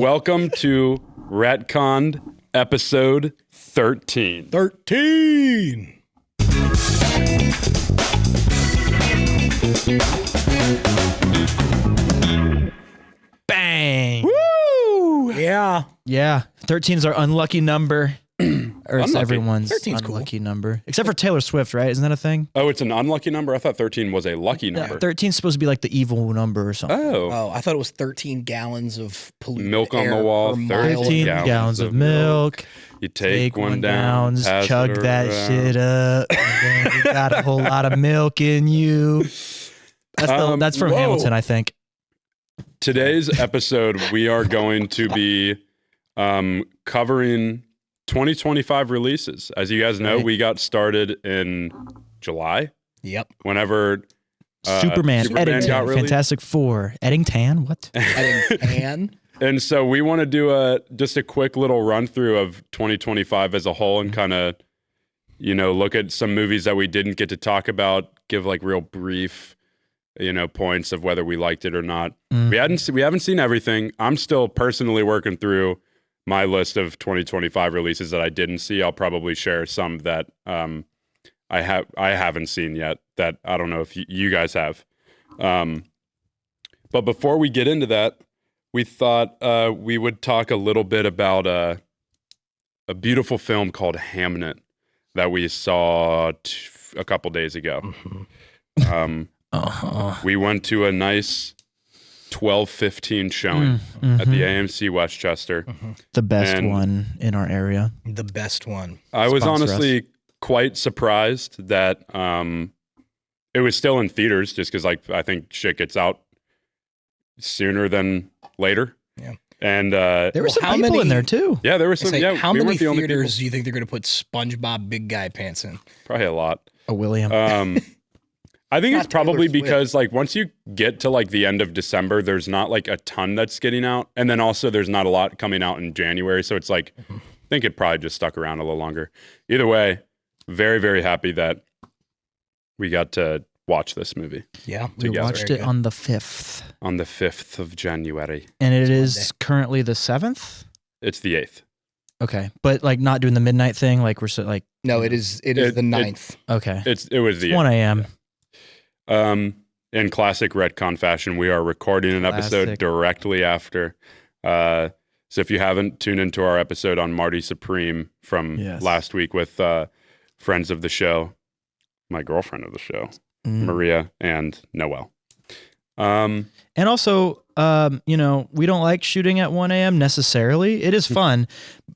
Welcome to Retconnd episode 13. 13. Bang. Woo! Yeah. Yeah. 13 is our unlucky number. Or it's Unlucky. everyone's 13's unlucky number. Except for Taylor Swift, right? Isn't that a thing? Oh, it's an unlucky number? I thought 13 was a lucky number. 13 is supposed to be like the evil number or something. Oh. Oh, I thought it was 13 gallons of polluted Milk on air the wall, per mile. 13 gallons gallons of of milk. You take one down, down, pass chug it that around. shit up. And then you got a whole lot of milk in you. That's from whoa. Hamilton, I think. Today's episode, we are going to be covering 2025 releases. As you guys know, Right. we got started in July, Yep. whenever Superman, Superman Eddington, got released. Fantastic Four. Eddington? What? And And so we want to do just a quick little run through of 2025 as a whole and kind of, look at some movies that we didn't get to talk about, give like real brief, points of whether we liked it or not. We haven't seen everything. I'm still personally working through my list of 2025 releases that I didn't see. I'll probably share some that I haven't seen yet that I don't know if you guys have. But before we get into that, we thought we would talk a little bit about a beautiful film called Hamnet that we saw a couple days ago. We went to a nice 12:15 showing at the AMC Westchester. The best And- one in our area. the best one. I was Sponsor honestly quite surprised that it was still in theaters just because I think shit gets out sooner than later. Yeah. And There were Well, some how people many- in there too. yeah, there was It's some. like, Yeah, how we many weren't the only theaters people. do you think they're going to put SpongeBob Big Guy Pants in? Probably a lot. A William. I think Not it's probably Taylor Swift. because once you get to the end of December, there's not a ton that's getting out, and then also there's not a lot coming out in January. So it's I think it probably just stuck around a little longer. Either way, very very happy that we got to watch this movie Yeah. we together. watched Very it good. on the 5th. on the 5th of January. And it is Monday. currently the 7th? It's the 8th. Okay. But not doing the midnight thing, we're No, it is the 9th. okay. It was the 1 a.m. In classic Retconnd fashion, we are recording an episode Classic. directly after. So if you haven't tuned into our episode on Marty Supreme from Yes. last week with friends of the show, my girlfriend of the show, Mm. Maria and Noelle. And also, we don't like shooting at 1 a.m. necessarily. It is fun.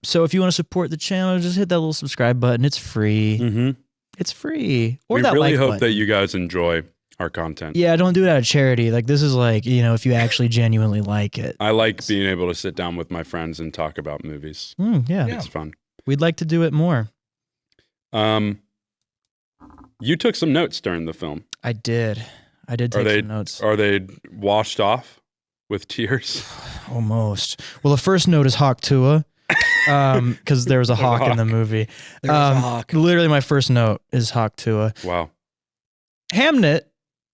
So if you want to support the channel, just hit that little subscribe button. It's free. It's free. Or We that really like hope button. that you guys enjoy our content. Yeah, don't do it out of charity. This is if you actually genuinely like it. I like being able to sit down with my friends and talk about movies. Yeah. Yeah. It's fun. We'd like to do it more. You took some notes during the film. I did take some notes. Are they washed off with tears? Almost. Well, the first note is Hawk Tua, because there was a hawk in the movie. There was a hawk. Literally, my first note is Hawk Tua. Wow. Hamnet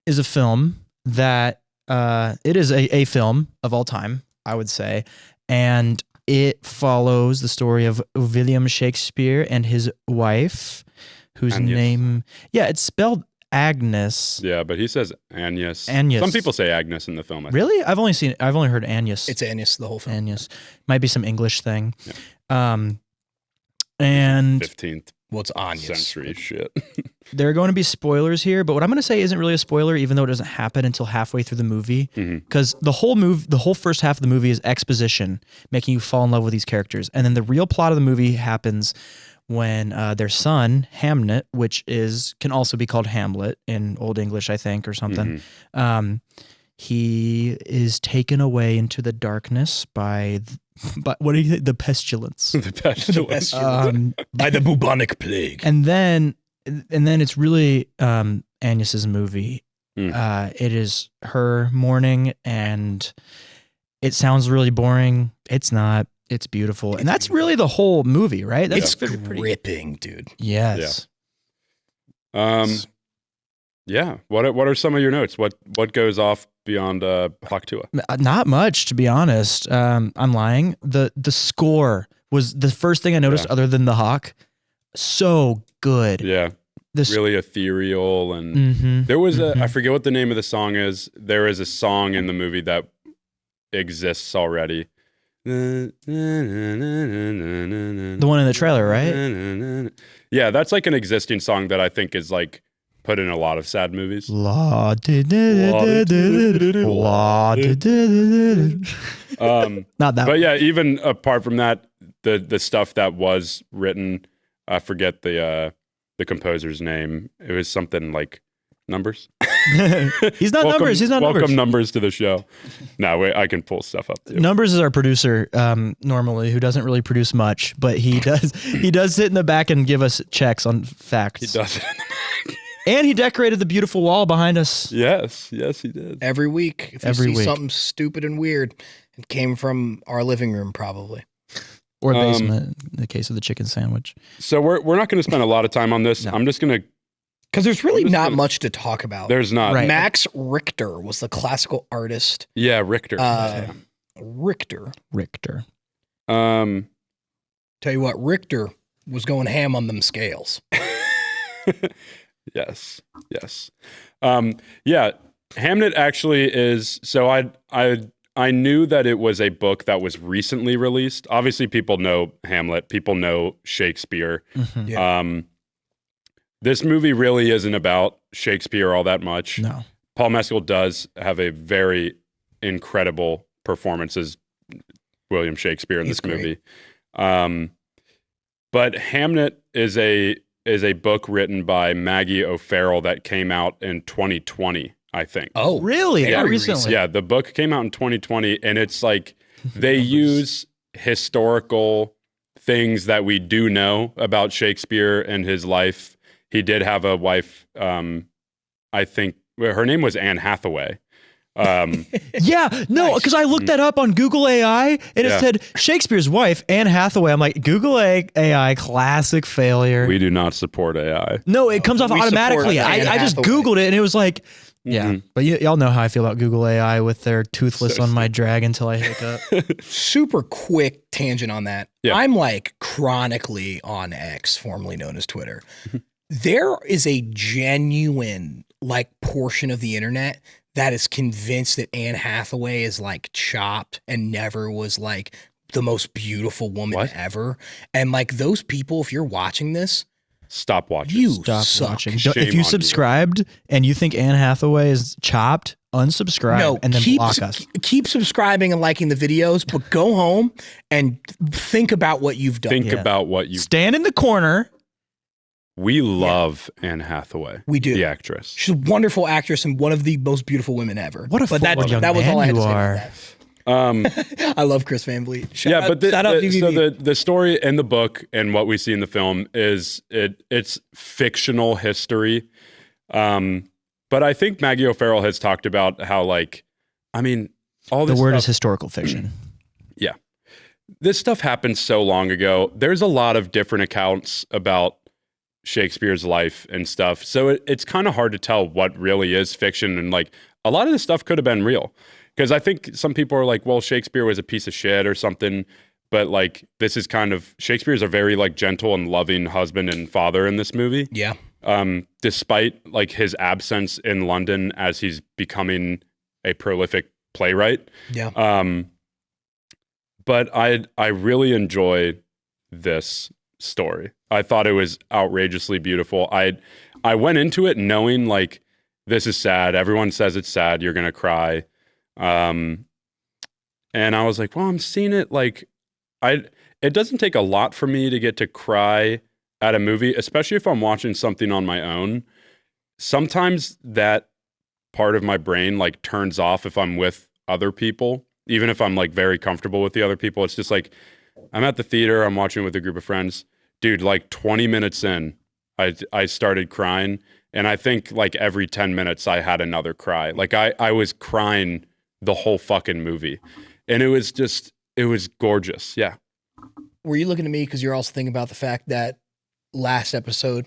is a film that it is a film of all time, I would say, and it follows the story of William Shakespeare and his wife, whose Agnes. name, it's spelled Agnes. Yeah, but he says Agnes. Agnes. Some people say Agnes in the film. I think. Really? I've only heard Agnes. It's Annis the whole film. Agnes. Might be some English thing. And 15th Well, it's Annis. century shit. there are going to be spoilers here, but what I'm going to say isn't really a spoiler, even though it doesn't happen until halfway through the movie. Because the whole first half of the movie is exposition, making you fall in love with these characters, and then the real plot of the movie happens when their son Hamnet, which can also be called Hamlet in Old English, I think, or something. He is taken away into the darkness by what do you think? The pestilence. The pestilence. By the bubonic plague. And then it's really Agnes's movie. It is her mourning, and it sounds really boring. It's not. It's beautiful, and that's really the whole movie, right? That's It's gripping, dude. Yes. Yeah. What are some of your notes? What goes off beyond Paktua? Not much, to be honest. I'm lying. The score was the first thing I noticed, other than the hawk. So good. Yeah. Really ethereal, and there was I forget what the name of the song is. There is a song in the movie that exists already. The one in the trailer, right? Yeah, that's like an existing song that I think is like put in a lot of sad movies. Not that. But yeah, even apart from that, the stuff that was written, I forget the composer's name. It was something like Numbers. He's not Numbers. He's not welcome Numbers. Numbers to the show. No, wait, I can pull stuff up too. Numbers is our producer, normally, who doesn't really produce much, but he does. He does sit in the back and give us checks on facts. He does it in the back. And he decorated the beautiful wall behind us. Yes, he did. Every week. If you see something stupid and weird, it came from our living room, probably. Or basement, in the case of the chicken sandwich. So we're not going to spend a lot of time on this. No. I'm just going to... Because there's really not much to talk about. There's not. Right. Max Richter was the classical artist. Yeah, Richter. Richter. Tell you what, Richter was going ham on them scales. Yes. Yeah, Hamnet actually is... So I knew that it was a book that was recently released. Obviously, people know Hamlet. People know Shakespeare. Mm-hmm. Yeah. This movie really isn't about Shakespeare all that much. No. Paul Mescal does have a very incredible performance as William Shakespeare in this movie. But Hamnet is a book written by Maggie O'Farrell that came out in 2020, I think. Oh, really? Yeah, recently? Yeah, the book came out in 2020, and it's like they use historical things that we do know about Shakespeare and his life. He did have a wife, I think her name was Anne Hathaway. Yeah, no, because I looked that up on Google AI and it said Shakespeare's wife, Anne Hathaway. I'm like, Google AI, classic failure. We do not support AI. No, it comes off automatically. I just Googled it and it was like, yeah. But y'all know how I feel about Google AI with their toothless on my drag until I hiccup. Super quick tangent on that. Yeah. I'm like chronically on X, formerly known as Twitter. There is a genuine like portion of the internet that is convinced that Anne Hathaway is like chopped and never was like the most beautiful woman ever. And like those people, if you're watching this, stop watching. You stop suck. watching. If you subscribed and you think Anne Hathaway is chopped, unsubscribe and then block us. Keep subscribing and liking the videos, but go home and think about what you've done. Think about what you stand in the corner. We love Anne Hathaway. We do. The actress. She's a wonderful actress and one of the most beautiful women ever. What a that was all I had to say about that. I love Chris Van Vliet. But the story in the book and what we see in the film is it's fictional history. But I think Maggie O'Farrell has talked about how all this word stuff, is historical fiction. Yeah. This stuff happened so long ago. There's a lot of different accounts about Shakespeare's life and stuff. So it's kind of hard to tell what really is fiction. And like a lot of this stuff could have been real. Because I think some people are like, well, Shakespeare was a piece of shit or something. But like, this is kind of, Shakespeare's a very like gentle and loving husband and father in this movie. Yeah. Despite like his absence in London as he's becoming a prolific playwright. Yeah. But I really enjoy this story. I thought it was outrageously beautiful. I went into it knowing like, this is sad. Everyone says it's sad. You're going to cry. And I was like, well, I'm seeing it like it doesn't take a lot for me to get to cry at a movie, especially if I'm watching something on my own. Sometimes that part of my brain like turns off if I'm with other people, even if I'm like very comfortable with the other people. It's just like, I'm at the theater, I'm watching with a group of friends. Dude, like 20 minutes in, I started crying. And I think like every 10 minutes I had another cry. Like I was crying the whole fucking movie. And it was gorgeous. Yeah. Were you looking at me because you're also thinking about the fact that last episode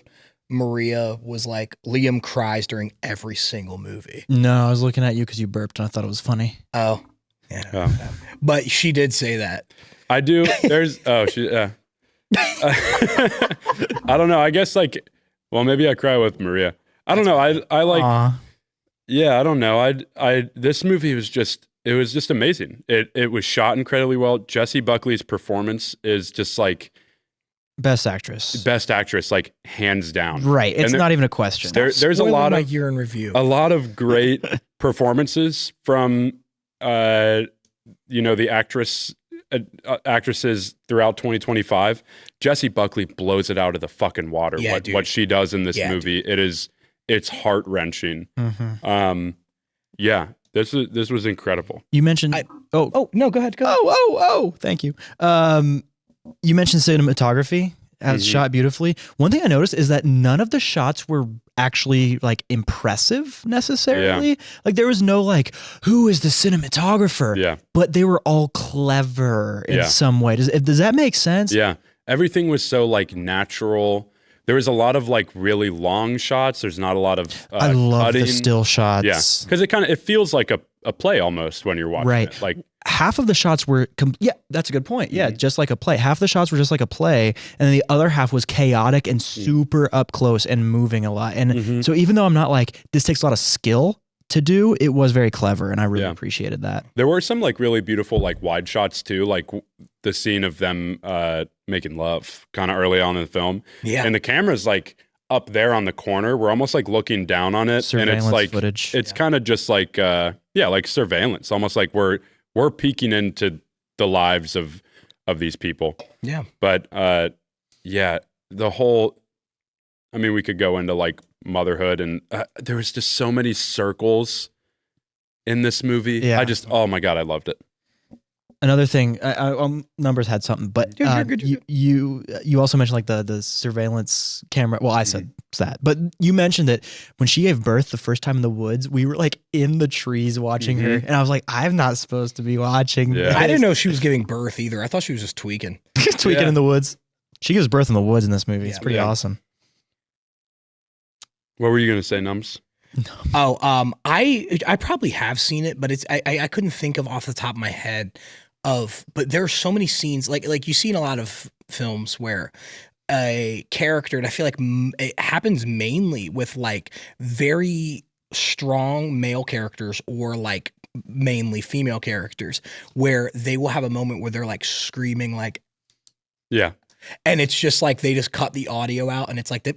Maria was like, Liam cries during every single movie. No, I was looking at you because you burped and I thought it was funny. Oh, yeah. Oh. But she did say that. I do. There's I don't know. I guess like, well, maybe I cry with Maria. I don't know. I like. Aw. Yeah, I don't know. This movie was just amazing. It was shot incredibly well. Jessie Buckley's performance is just like Best actress. best actress, like hands down. Right. It's And not even a question. there's a Spoiling lot my of year in review. a lot of great performances from the actresses throughout 2025. Jessie Buckley blows it out of the fucking water. Yeah, dude. What she does in this Yeah, movie, it's heart-wrenching. Mhm. Yeah, this was incredible. You mentioned. Oh, no, go ahead. Thank you. You mentioned cinematography as shot beautifully. One thing I noticed is that none of the shots were actually like impressive necessarily. Yeah. Like there was no like, who is the cinematographer? Yeah. But they were all clever in Yeah. some way. Does that make sense? Yeah, everything was so like natural. There was a lot of like really long shots. There's not a lot of I love cutting. the still shots. Yeah, because it feels like a play almost when you're watching Right. it. Like Half of the shots were, yeah, that's a good point. Yeah, Mm-hmm. just like a play. Half the shots were just like a play, and then the other half was chaotic and super up close and moving a lot. And so even though I'm not like, this takes a lot of skill to do, it was very clever, and I really Yeah. appreciated that. there were some like really beautiful like wide shots too, like the scene of them making love kind of early on in the film. Yeah. And the camera's like up there on the corner. We're almost like looking down on it, Surveillance and it's like footage. it's kind of just like like surveillance, almost like we're peeking into the lives of these people. Yeah. But the whole, I mean, we could go into like motherhood, and there was just so many circles in this movie. Yeah. Oh my God, I loved it. Another thing, Numbers had something, but Dude, you're good, you're you also mentioned like the surveillance camera. Well, I said that, but you mentioned that when she gave birth the first time in the woods, we were like in the trees watching her, and I was like, I'm not supposed to be watching. Yeah. this. I didn't know she was giving birth either. I thought she was just tweaking. tweaking Yeah. in the woods. She gives birth in the woods in this movie. It's Yeah. pretty Yeah. awesome. What were you gonna say, Nums? Oh, I probably have seen it, but I couldn't think of off the top of my head but there are so many scenes like you see in a lot of films where a character, and I feel like it happens mainly with like very strong male characters or like mainly female characters, where they will have a moment where they're like screaming like, Yeah, and it's just like they just cut the audio out and it's like the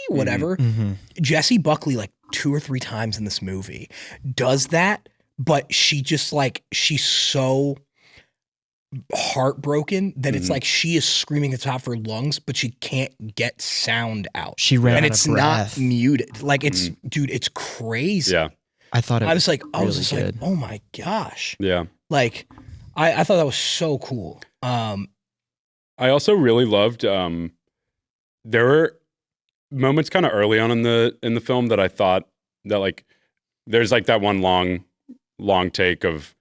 whatever. Mm-hmm. Jessie Buckley, like 2 or 3 times in this movie, does that, but she just like, she's so heartbroken that it's like she is screaming at the top of her lungs, but she can't get sound out. She ran And out it's of breath. not muted. Like it's, dude, it's crazy. yeah, I thought it I was like, really like, good. oh my gosh. yeah. Like, I thought that was so cool. I also really loved. There were moments kind of early on in the film that I thought that like there's like that one long take of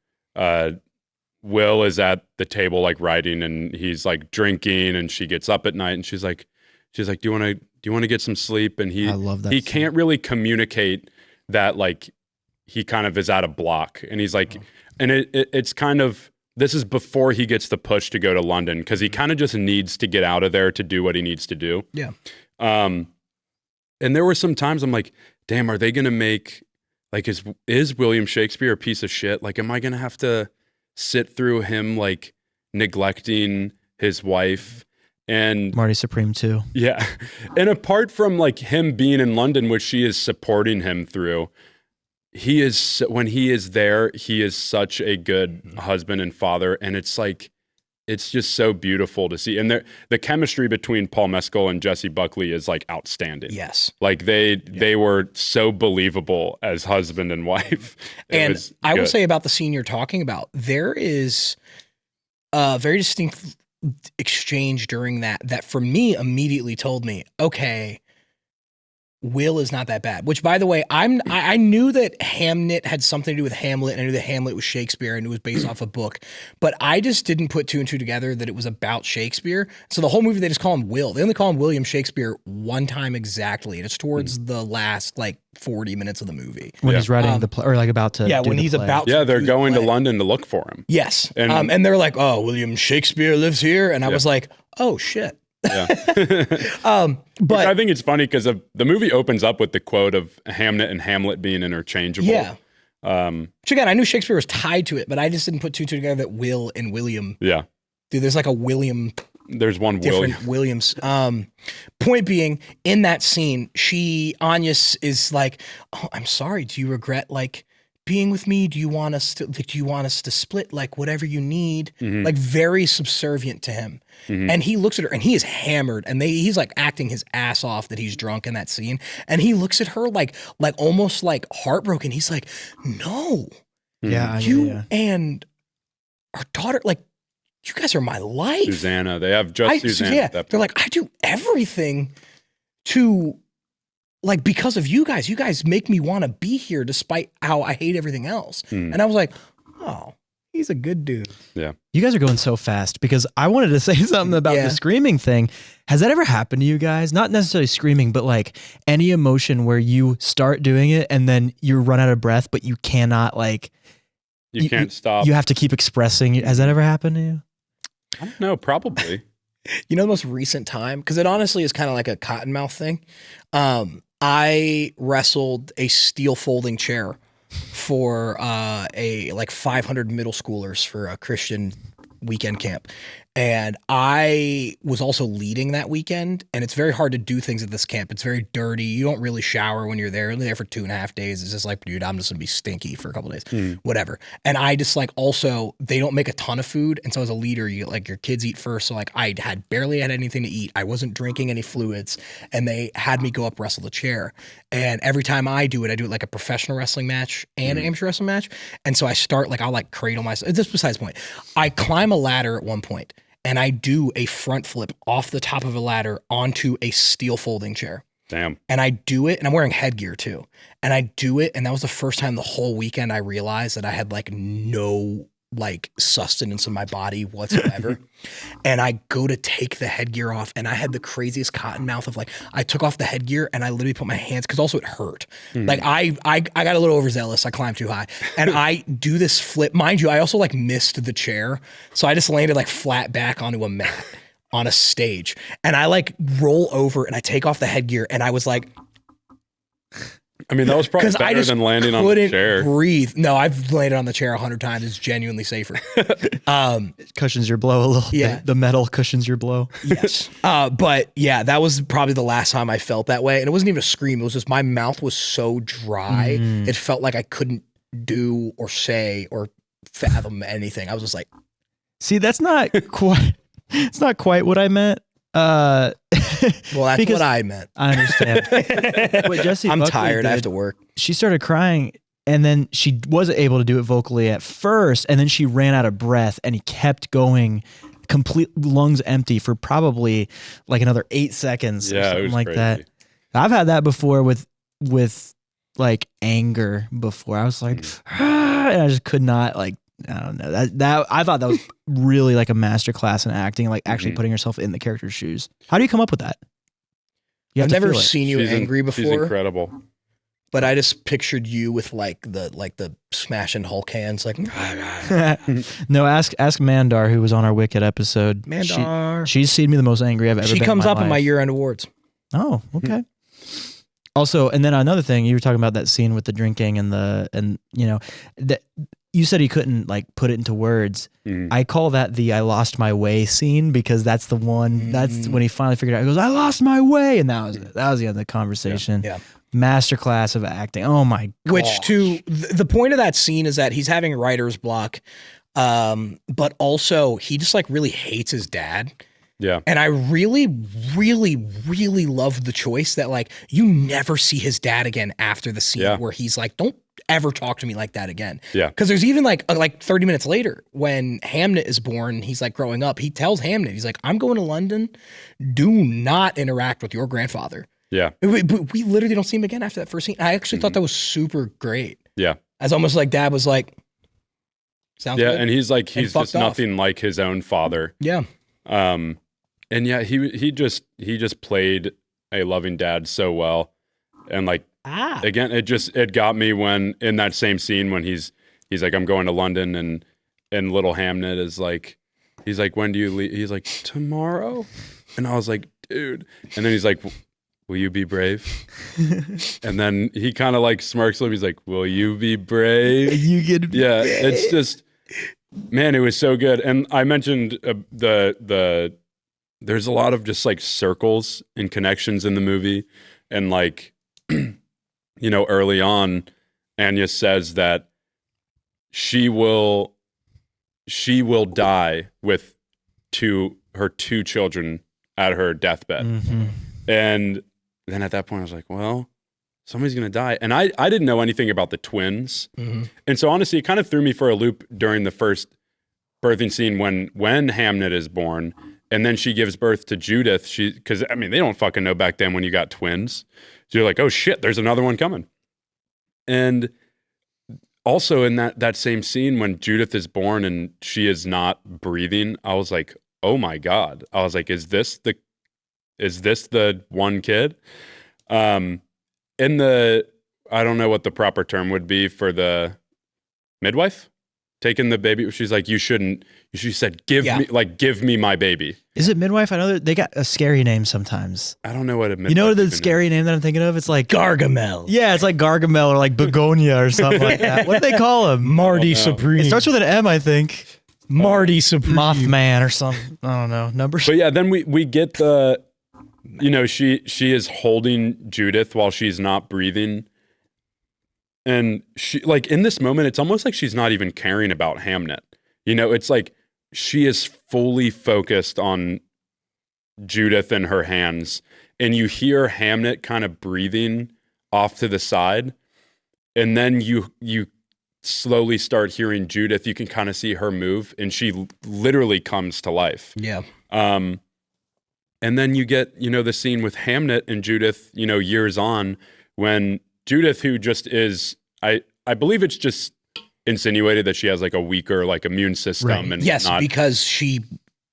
Will is at the table like writing, and he's like drinking, and she gets up at night, and she's like, do you want to get some sleep? And I love that he scene. can't really communicate that like he kind of is at a block, and he's like, and it's kind of, this is before he gets the push to go to London, because he kind of just needs to get out of there to do what he needs to do. Yeah. And there were some times I'm like, damn, are they gonna make like is William Shakespeare a piece of shit? Like, am I gonna have to sit through him like neglecting his wife? And Marty Supreme too. yeah, and apart from like him being in London, which she is supporting him through, he is, when he is there, he is such a good husband and father, and it's like, it's just so beautiful to see. And the chemistry between Paul Mescal and Jessie Buckley is like outstanding. Yes. Like they were so believable as husband and wife. And I will good. say about the scene you're talking about, there is a very distinct exchange during that for me immediately told me, okay, Will is not that bad. Which, by the way, I knew that Hamnet had something to do with Hamlet, and I knew that Hamlet was Shakespeare, and it was based off a book, but I just didn't put two and two together that it was about Shakespeare. So the whole movie, they just call him Will. They only call him William Shakespeare one time exactly, and it's towards the last 40 minutes of the movie when he's writing the play, or about to. Yeah, do when the he's play. about. Yeah, to they're do going the to play. London to look for him. Yes, And- and they're like, "Oh, William Shakespeare lives here," and I was like, "Oh shit." Yeah. But I think it's funny because the movie opens up with the quote of Hamnet and Hamlet being interchangeable. yeah. Which Again, I knew Shakespeare was tied to it, but I just didn't put two and two together that Will and William. Yeah. Dude, there's like a William, There's one different Williams. Point being, in that scene, Anya is like, "Oh, I'm sorry. Do you regret being with me? Do you want us to split whatever you need?" Very subservient to him. And he looks at her and he is hammered, and he's acting his ass off that he's drunk in that scene. And he looks at her almost heartbroken. He's like, "No, Yeah, you and our daughter, you guys are my life." Susanna. They have just Susanna. Yeah, at that they're point. like, "I do everything to because of you guys. You guys make me want to be here despite how I hate everything else." And I was like, "Oh, he's a good dude." Yeah. You guys are going so fast because I wanted to say something about Yeah. the screaming thing. Has that ever happened to you guys? Not necessarily screaming, but any emotion where you start doing it and then you run out of breath, but you cannot You can't stop. You have to keep expressing. Has that ever happened to you? I don't know, probably. You know, the most recent time, because it honestly is kind of like a cottonmouth thing. I wrestled a steel folding chair for 500 middle schoolers for a Christian weekend camp. And I was also leading that weekend, and it's very hard to do things at this camp. It's very dirty. You don't really shower when you're there. You're only there for 2.5 days. It's just dude, I'm just gonna be stinky for a couple of days, whatever. And I just also, they don't make a ton of food. And so as a leader, you your kids eat first. So I had barely had anything to eat. I wasn't drinking any fluids, and they had me go up wrestle the chair. And every time I do it like a professional wrestling match and an amateur wrestling match. And so I start I'll cradle myself. This besides the point. I climb a ladder at one point, and I do a front flip off the top of a ladder onto a steel folding chair. Damn. And I do it, and I'm wearing headgear too. And I do it, and that was the first time the whole weekend I realized that I had no sustenance in my body whatsoever. And I go to take the headgear off, and I had the craziest cotton mouth of I took off the headgear and I literally put my hands, because also it hurt. I got a little overzealous. I climbed too high, and I do this flip. Mind you, I also missed the chair, so I just landed flat back onto a mat on a stage, and I roll over and I take off the headgear, and I was I mean, that was probably because I better just than landing on the couldn't chair. breathe. No, I've landed on the chair 100 times. It's genuinely safer. Cushions your blow a little. Yeah. The metal cushions your blow. Yes. But yeah, that was probably the last time I felt that way. And it wasn't even a scream. It was just my mouth was so dry. It felt like I couldn't do or say or fathom anything. I was just See, that's not quite. It's not quite what I meant. well, that's because what I meant. I understand. What Jessie I'm Buckley tired. I have did, to work. she started crying, and then she wasn't able to do it vocally at first, and then she ran out of breath, and he kept going, complete lungs empty for probably another 8 seconds, or Yeah, it something was like crazy. that. I've had that before with anger before. I was and I just could not I don't know that I thought that was really a masterclass in acting, actually putting yourself in the character's shoes. How do you come up with that? You have I've to never feel it. seen you angry She's before, incredible. but I just pictured you with the smashing Hulk hands, No, ask Mandar, who was on our Wicked episode. Mandar. She's seen me the most angry I've ever been. She comes in up in my life. year-end awards. Oh, okay. Also, and then another thing, you were talking about that scene with the drinking and that you said he couldn't put it into words. I call that the "I lost my way" scene, because that's the one. That's when he finally figured out. He goes, "I lost my way," and that was the end of the conversation. Yeah. Masterclass of acting. Oh my god. Which the point of that scene is that he's having writer's block, but also he just really hates his dad. Yeah. And I really, really, really love the choice that you never see his dad again after the scene where he's don't ever talk to me like that again. Yeah. Because there's even 30 minutes later when Hamnet is born, he's growing up, he tells Hamnet, he's I'm going to London. Do not interact with your grandfather. Yeah. We literally don't see him again after that first scene. I actually thought that was super great. Yeah. As almost like dad was like, sounds good. And he's like, he's fucked just off. nothing like his own father. Yeah. And yeah, he just played a loving dad so well. And like, again, it got me when in that same scene when he's like, I'm going to London, and little Hamnet is like, he's like, when do you leave? He's like, tomorrow. And I was like, dude. And then he's like, will you be brave? And then he kind of like smirks a little. He's like, will you be brave? You get Yeah, it's just, man, it was so good. And I mentioned the there's a lot of just like circles and connections in the movie. And like, early on, Anya says that she will die with her two children at her deathbed. Mm-hmm. And then at that point I was like, well, somebody's going to die. And I didn't know anything about the twins. Mm-hmm. And so honestly, it kind of threw me for a loop during the first birthing scene when Hamnet is born. And then she gives birth to Judith. Because I mean, they don't fucking know back then when you got twins. So you're like, oh shit, there's another one coming. And also in that same scene when Judith is born and she is not breathing, I was like, oh my God. I was like, is this the one kid? I don't know what the proper term would be for the midwife taking the baby. She's like, she said, give me my baby. Is it midwife? I know that they got a scary name sometimes. I don't know what a midwife. You know the scary name that I'm thinking of? It's like Gargamel. Yeah, it's like Gargamel or like Begonia or something like that. What do they call him? Marty Supreme. It starts with an M, I think. Marty Supreme. Mothman or something. I don't know. Numbers. But yeah, then we get the, she is holding Judith while she's not breathing. And she, like, in this moment, it's almost like she's not even caring about Hamnet. It's like she is fully focused on Judith and her hands. And you hear Hamnet kind of breathing off to the side. And then you slowly start hearing Judith. You can kind of see her move, and she literally comes to life. Yeah. And then you get, the scene with Hamnet and Judith, years on, when Judith, who just is, I believe it's just insinuated that she has like a weaker like immune system. Right. And Yes, because she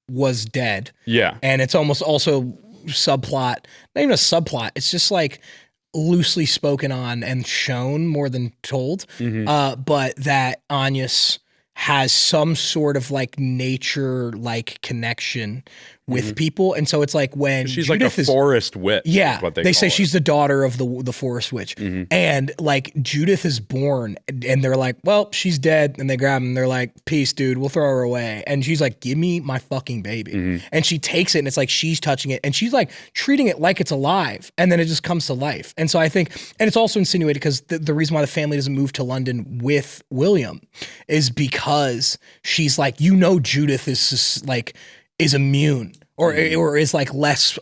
was dead. Yeah. And it's almost also subplot, not even a subplot. It's just like loosely spoken on and shown more than told. Mm-hmm. But that Agnes has some sort of like nature like connection with people. And so it's like when she's Judith like a forest witch. Yeah, is what they say call she's the daughter of the forest witch. Mm-hmm. And like Judith is born and they're like, well, she's dead. And they grab him. They're like, peace, dude, we'll throw her away. And she's like, give me my fucking baby. Mm-hmm. And she takes it and it's like she's touching it and she's like treating it like it's alive. And then it just comes to life. And so I think, and it's also insinuated because the reason why the family doesn't move to London with William is because she's like, Judith is just like, is immune or is like less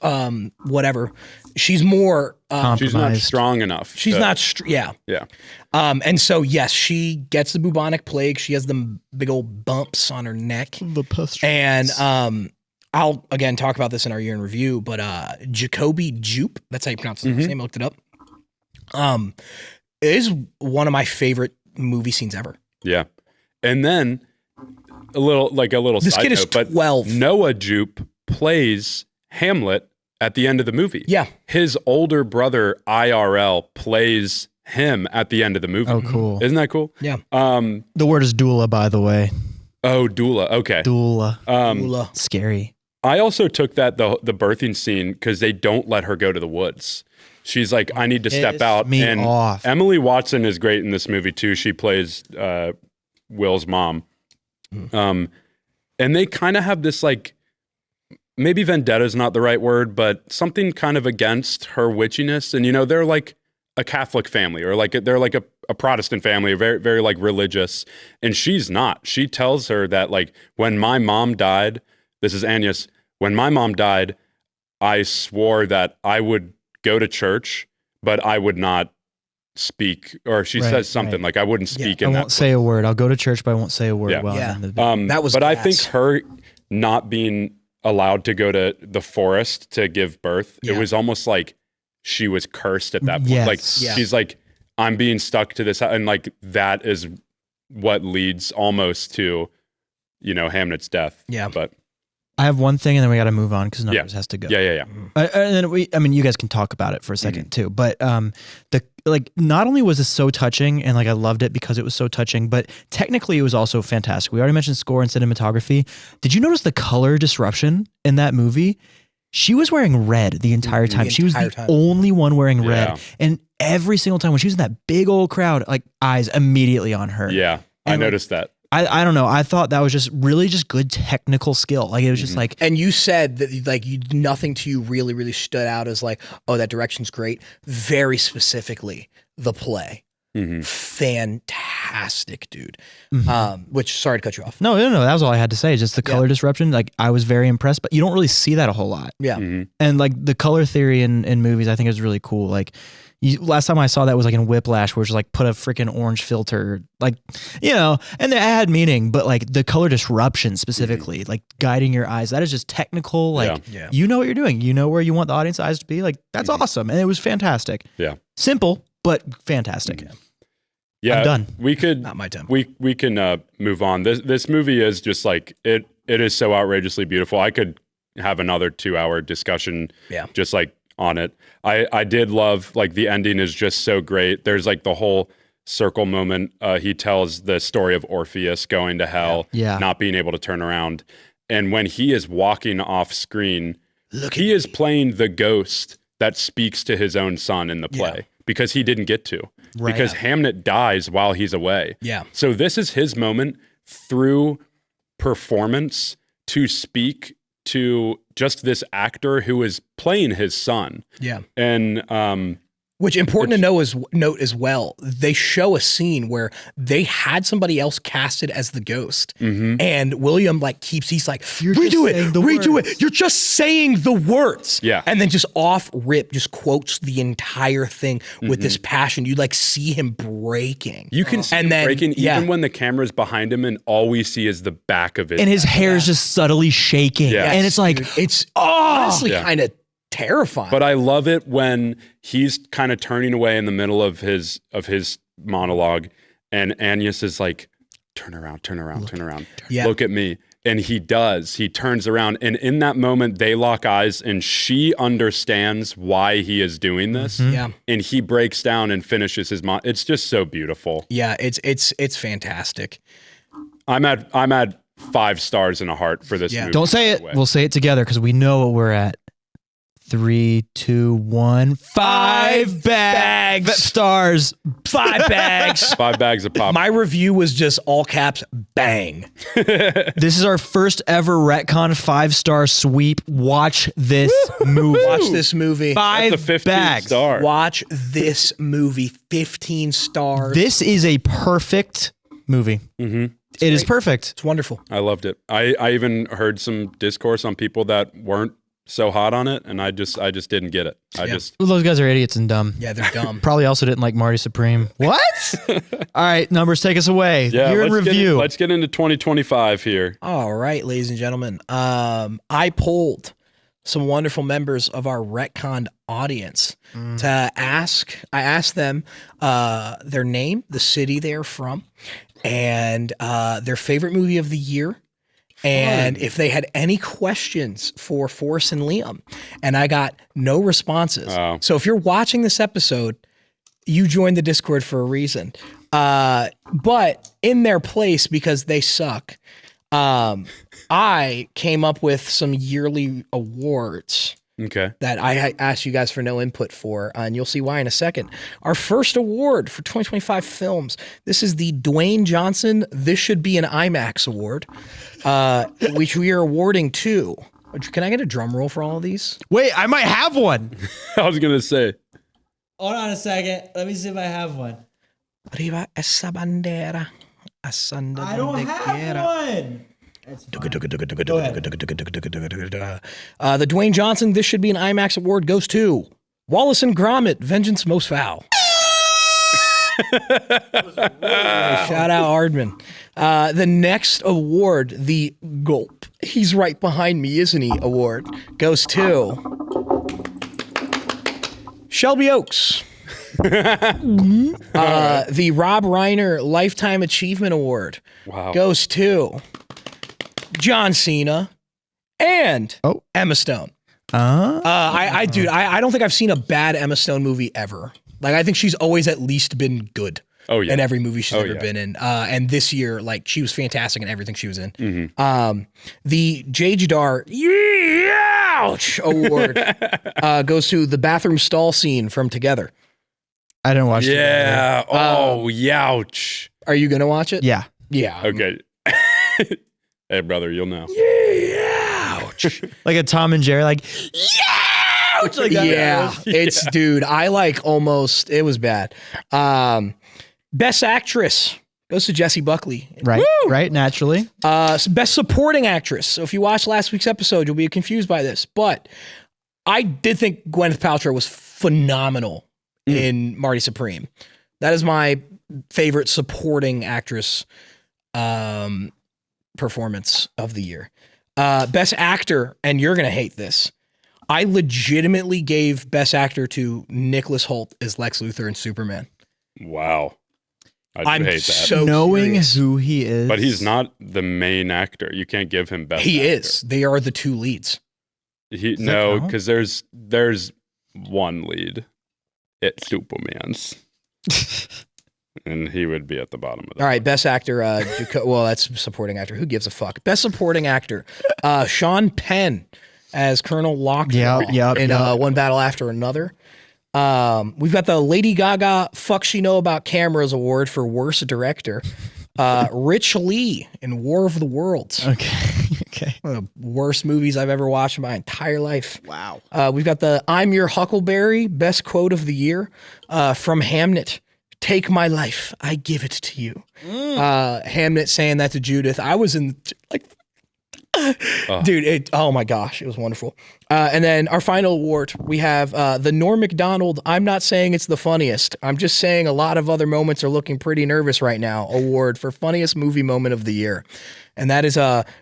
whatever. She's more she's not strong enough. She's not yeah. And so yes, she gets the bubonic plague. She has the big old bumps on her neck. The pustules. And I'll again talk about this in our year in review, but Jacoby Jupe, that's how you pronounce his name. I looked it up. Is one of my favorite movie scenes ever. Yeah. And then a little This side kid is note, but 12. Noah Jupe plays Hamlet at the end of the movie. Yeah. His older brother IRL plays him at the end of the movie. Oh, cool. Isn't that cool? Yeah. The word is doula, by the way. Oh, doula. Okay. Doula. Doula. Scary. I also took that the birthing scene because they don't let her go to the woods. She's like, I need to step out. Me and off. Emily Watson is great in this movie too. She plays Will's mom. And they kind of have this like, maybe vendetta is not the right word, but something kind of against her witchiness. And they're like a Catholic family, or like they're like a Protestant family, very, very like religious. And she's not. She tells her that like, when my mom died, this is Agnes, when my mom died, I swore that I would go to church, but I would not speak, or she says something like I wouldn't speak in that. I won't say a word. I'll go to church, but I won't say a word. Yeah. While Yeah. I'm in the That was But I gas. think her not being allowed to go to the forest to give birth, Yeah. it was almost like she was cursed at that point. Yes. Like Yeah. she's like, I'm being stuck to this, and like that is what leads almost to, you know, Hamnet's death. Yeah. But I have one thing, and then we got to move on because numbers has to go. yeah. And then I mean, you guys can talk about it for a second too. But not only was this so touching, and like I loved it because it was so touching, but technically it was also fantastic. We already mentioned score and cinematography. Did you notice the color disruption in that movie? She was wearing red the entire time. She was the only one wearing red, and every single time when she was in that big old crowd, like eyes immediately on her. Yeah, I noticed that. I don't know. I thought that was just really just good technical skill. Like it was just like. And you said that like nothing to you really stood out as like, oh, that direction's great. Very specifically, the play. Fantastic, dude. Which, sorry to cut you off. No. That was all I had to say. Just the color disruption. Like I was very impressed, but you don't really see that a whole lot. Yeah. And like the color theory in movies, I think is really cool. Like last time I saw that was like in Whiplash, where it's like put a freaking orange filter, like, you know, and it had meaning, but like the color disruption specifically, like guiding your eyes, that is just technical. Like, you know what you're doing. You know where you want the audience eyes to be. Like that's awesome. And it was fantastic. Yeah. Simple, but fantastic. Yeah. I'm done. We could, not my time. We can move on. This movie is just like, it is so outrageously beautiful. I could have another 2-hour discussion just like on it. I did love, like, the ending is just so great. There's like the whole circle moment. He tells the story of Orpheus going to hell, not being able to turn around. And when he is walking off screen, he is playing the ghost that speaks to his own son in the play because he didn't get to. Right. Because Hamnet dies while he's away. Yeah. So this is his moment through performance to speak to just this actor who is playing his son. Yeah. And which important to note as well, they show a scene where they had somebody else casted as the ghost, and William like he's like, redo it. You're just saying the words. Yeah. And then just off rip, just quotes the entire thing with this passion. You like see him breaking. You can see him breaking even when the camera's behind him and all we see is the back of it. And his hair is just subtly shaking. Yeah. And it's like, it's honestly kind of terrifying. But I love it when he's kind of turning away in the middle of his monologue, and Agnes is like, turn around. Yeah. Look at me. And he does. He turns around, and in that moment they lock eyes, and she understands why he is doing this. Yeah. And he breaks down and finishes his it's just so beautiful. Yeah, it's fantastic. I'm at 5 stars in a heart for this movie. Don't say it. We'll say it together because we know what we're at. 3, 2, 1. 5 bags. Stars. 5 bags. 5 bags of pop. My review was just all caps, bang. This is our first ever Retconnd 5-star sweep. Watch this movie. Watch this movie. 5 bags. Star. Watch this movie. 15 stars. This is a perfect movie. It is perfect. It's wonderful. I loved it. I even heard some discourse on people that weren't so hot on it, and I just didn't get it. Those guys are idiots and dumb. Yeah, they're dumb. Probably also didn't like Marty Supreme. What? All right, numbers, take us away. Yeah, Year in review. Let's get into 2025 here. All right, ladies and gentlemen. I polled some wonderful members of our Retconnd audience to ask. I asked them their name, the city they're from, and their favorite movie of the year. And if they had any questions for Forrest and Liam, and I got no responses. Oh. So if you're watching this episode, you joined the Discord for a reason. But in their place, because they suck, I came up with some yearly awards. Okay. That I asked you guys for no input for, and you'll see why in a second. Our first award for 2025 films. This is the Dwayne Johnson This Should Be an IMAX Award, which we are awarding to. Can I get a drum roll for all of these? Wait, I might have one. I was gonna say. Hold on a second. Let me see if I have one. Arriba esa bandera. I don't have one. The Dwayne Johnson This Should Be an IMAX Award goes to Wallace and Gromit, Vengeance Most Foul. Shout out Ardman. The next award, the Gulp, he's right behind me, isn't he? Award goes to Shelby Oaks. The Rob Reiner Lifetime Achievement Award Wow. goes to John Cena and Emma Stone. I don't think I've seen a bad Emma Stone movie ever. Like, I think she's always at least been good. Oh yeah. In every movie she's ever been in. And this year, like, she was fantastic in everything she was in. The J. Jadar Ouch Award goes to the bathroom stall scene from Together. I didn't watch it. Yeah. Oh, youch. Are you going to watch it? Yeah. Yeah. Okay. Hey, brother, you'll know. Ouch. Like a Tom and Jerry, like, ouch! Like that. Yeah. It's, dude, I like almost, it was bad. Best Actress goes to Jessie Buckley. Right. Right. Naturally. Best Supporting Actress. So if you watched last week's episode, you'll be confused by this. But I did think Gwyneth Paltrow was phenomenal in Marty Supreme. That is my favorite supporting actress performance of the year. Best Actor, and you're going to hate this. I legitimately gave Best Actor to Nicholas Hoult as Lex Luthor in Superman. Wow. I'm hate that. so knowing curious. who he is. But he's not the main actor. You can't give him best He actor. is. They are the two leads. No, count? because there's one lead. It's Superman's. And he would be at the bottom of that. All right, Best Actor. Well, that's Supporting Actor. Who gives a fuck? Best Supporting Actor. Sean Penn as Colonel Lockjaw in One Battle After Another. We've got the Lady Gaga Fuck She Know About Cameras Award for Worst Director. Rich Lee in War of the Worlds. Okay. One of the worst movies I've ever watched in my entire life. Wow. We've got the I'm Your Huckleberry Best Quote of the Year from Hamnet. Take my life, I give it to you. Hamnet saying that to Judith. I was in dude, oh my gosh, it was wonderful. And then our final award, we have the Norm Macdonald, I'm not saying it's the funniest, I'm just saying a lot of other moments are looking pretty nervous right now, award for funniest movie moment of the year. And that is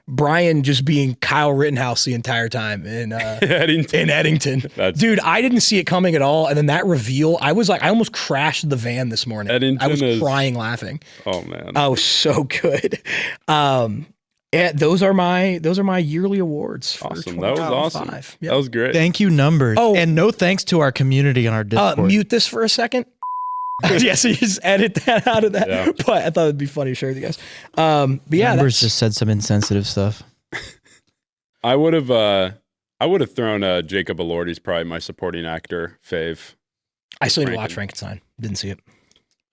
Brian just being Kyle Rittenhouse the entire time in Eddington. Dude, I didn't see it coming at all. And then that reveal, I was like, I almost crashed the van this morning. I was crying laughing. Oh man. Oh, so good. Yeah, those are my yearly awards. Awesome. That was awesome. Yep. That was great. Thank you, Numbers. Oh. And no thanks to our community on our Discord. Mute this for a second. Yeah, so you just edit that out of that. Yeah. But I thought it'd be funny to share with you guys. But yeah, Numbers just said some insensitive stuff. I would have thrown Jacob Elordi's probably my supporting actor fave. I still need to watch Frankenstein. Didn't see it.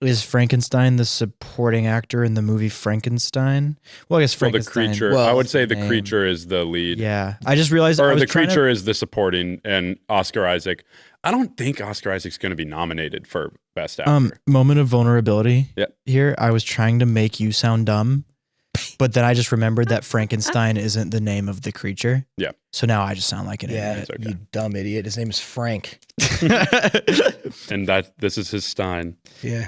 Is Frankenstein the supporting actor in the movie Frankenstein? Well, I guess Frankenstein. The creature. I would say the creature is the lead. Yeah, I just realized. Or the creature is the supporting, and Oscar Isaac. I don't think Oscar Isaac's going to be nominated for Best Actor. Moment of vulnerability. Yeah. Here, I was trying to make you sound dumb, but then I just remembered that Frankenstein isn't the name of the creature. Yeah. So now I just sound like an Yeah, idiot. okay. you dumb idiot. His name is Frank. And this is his Stein. Yeah.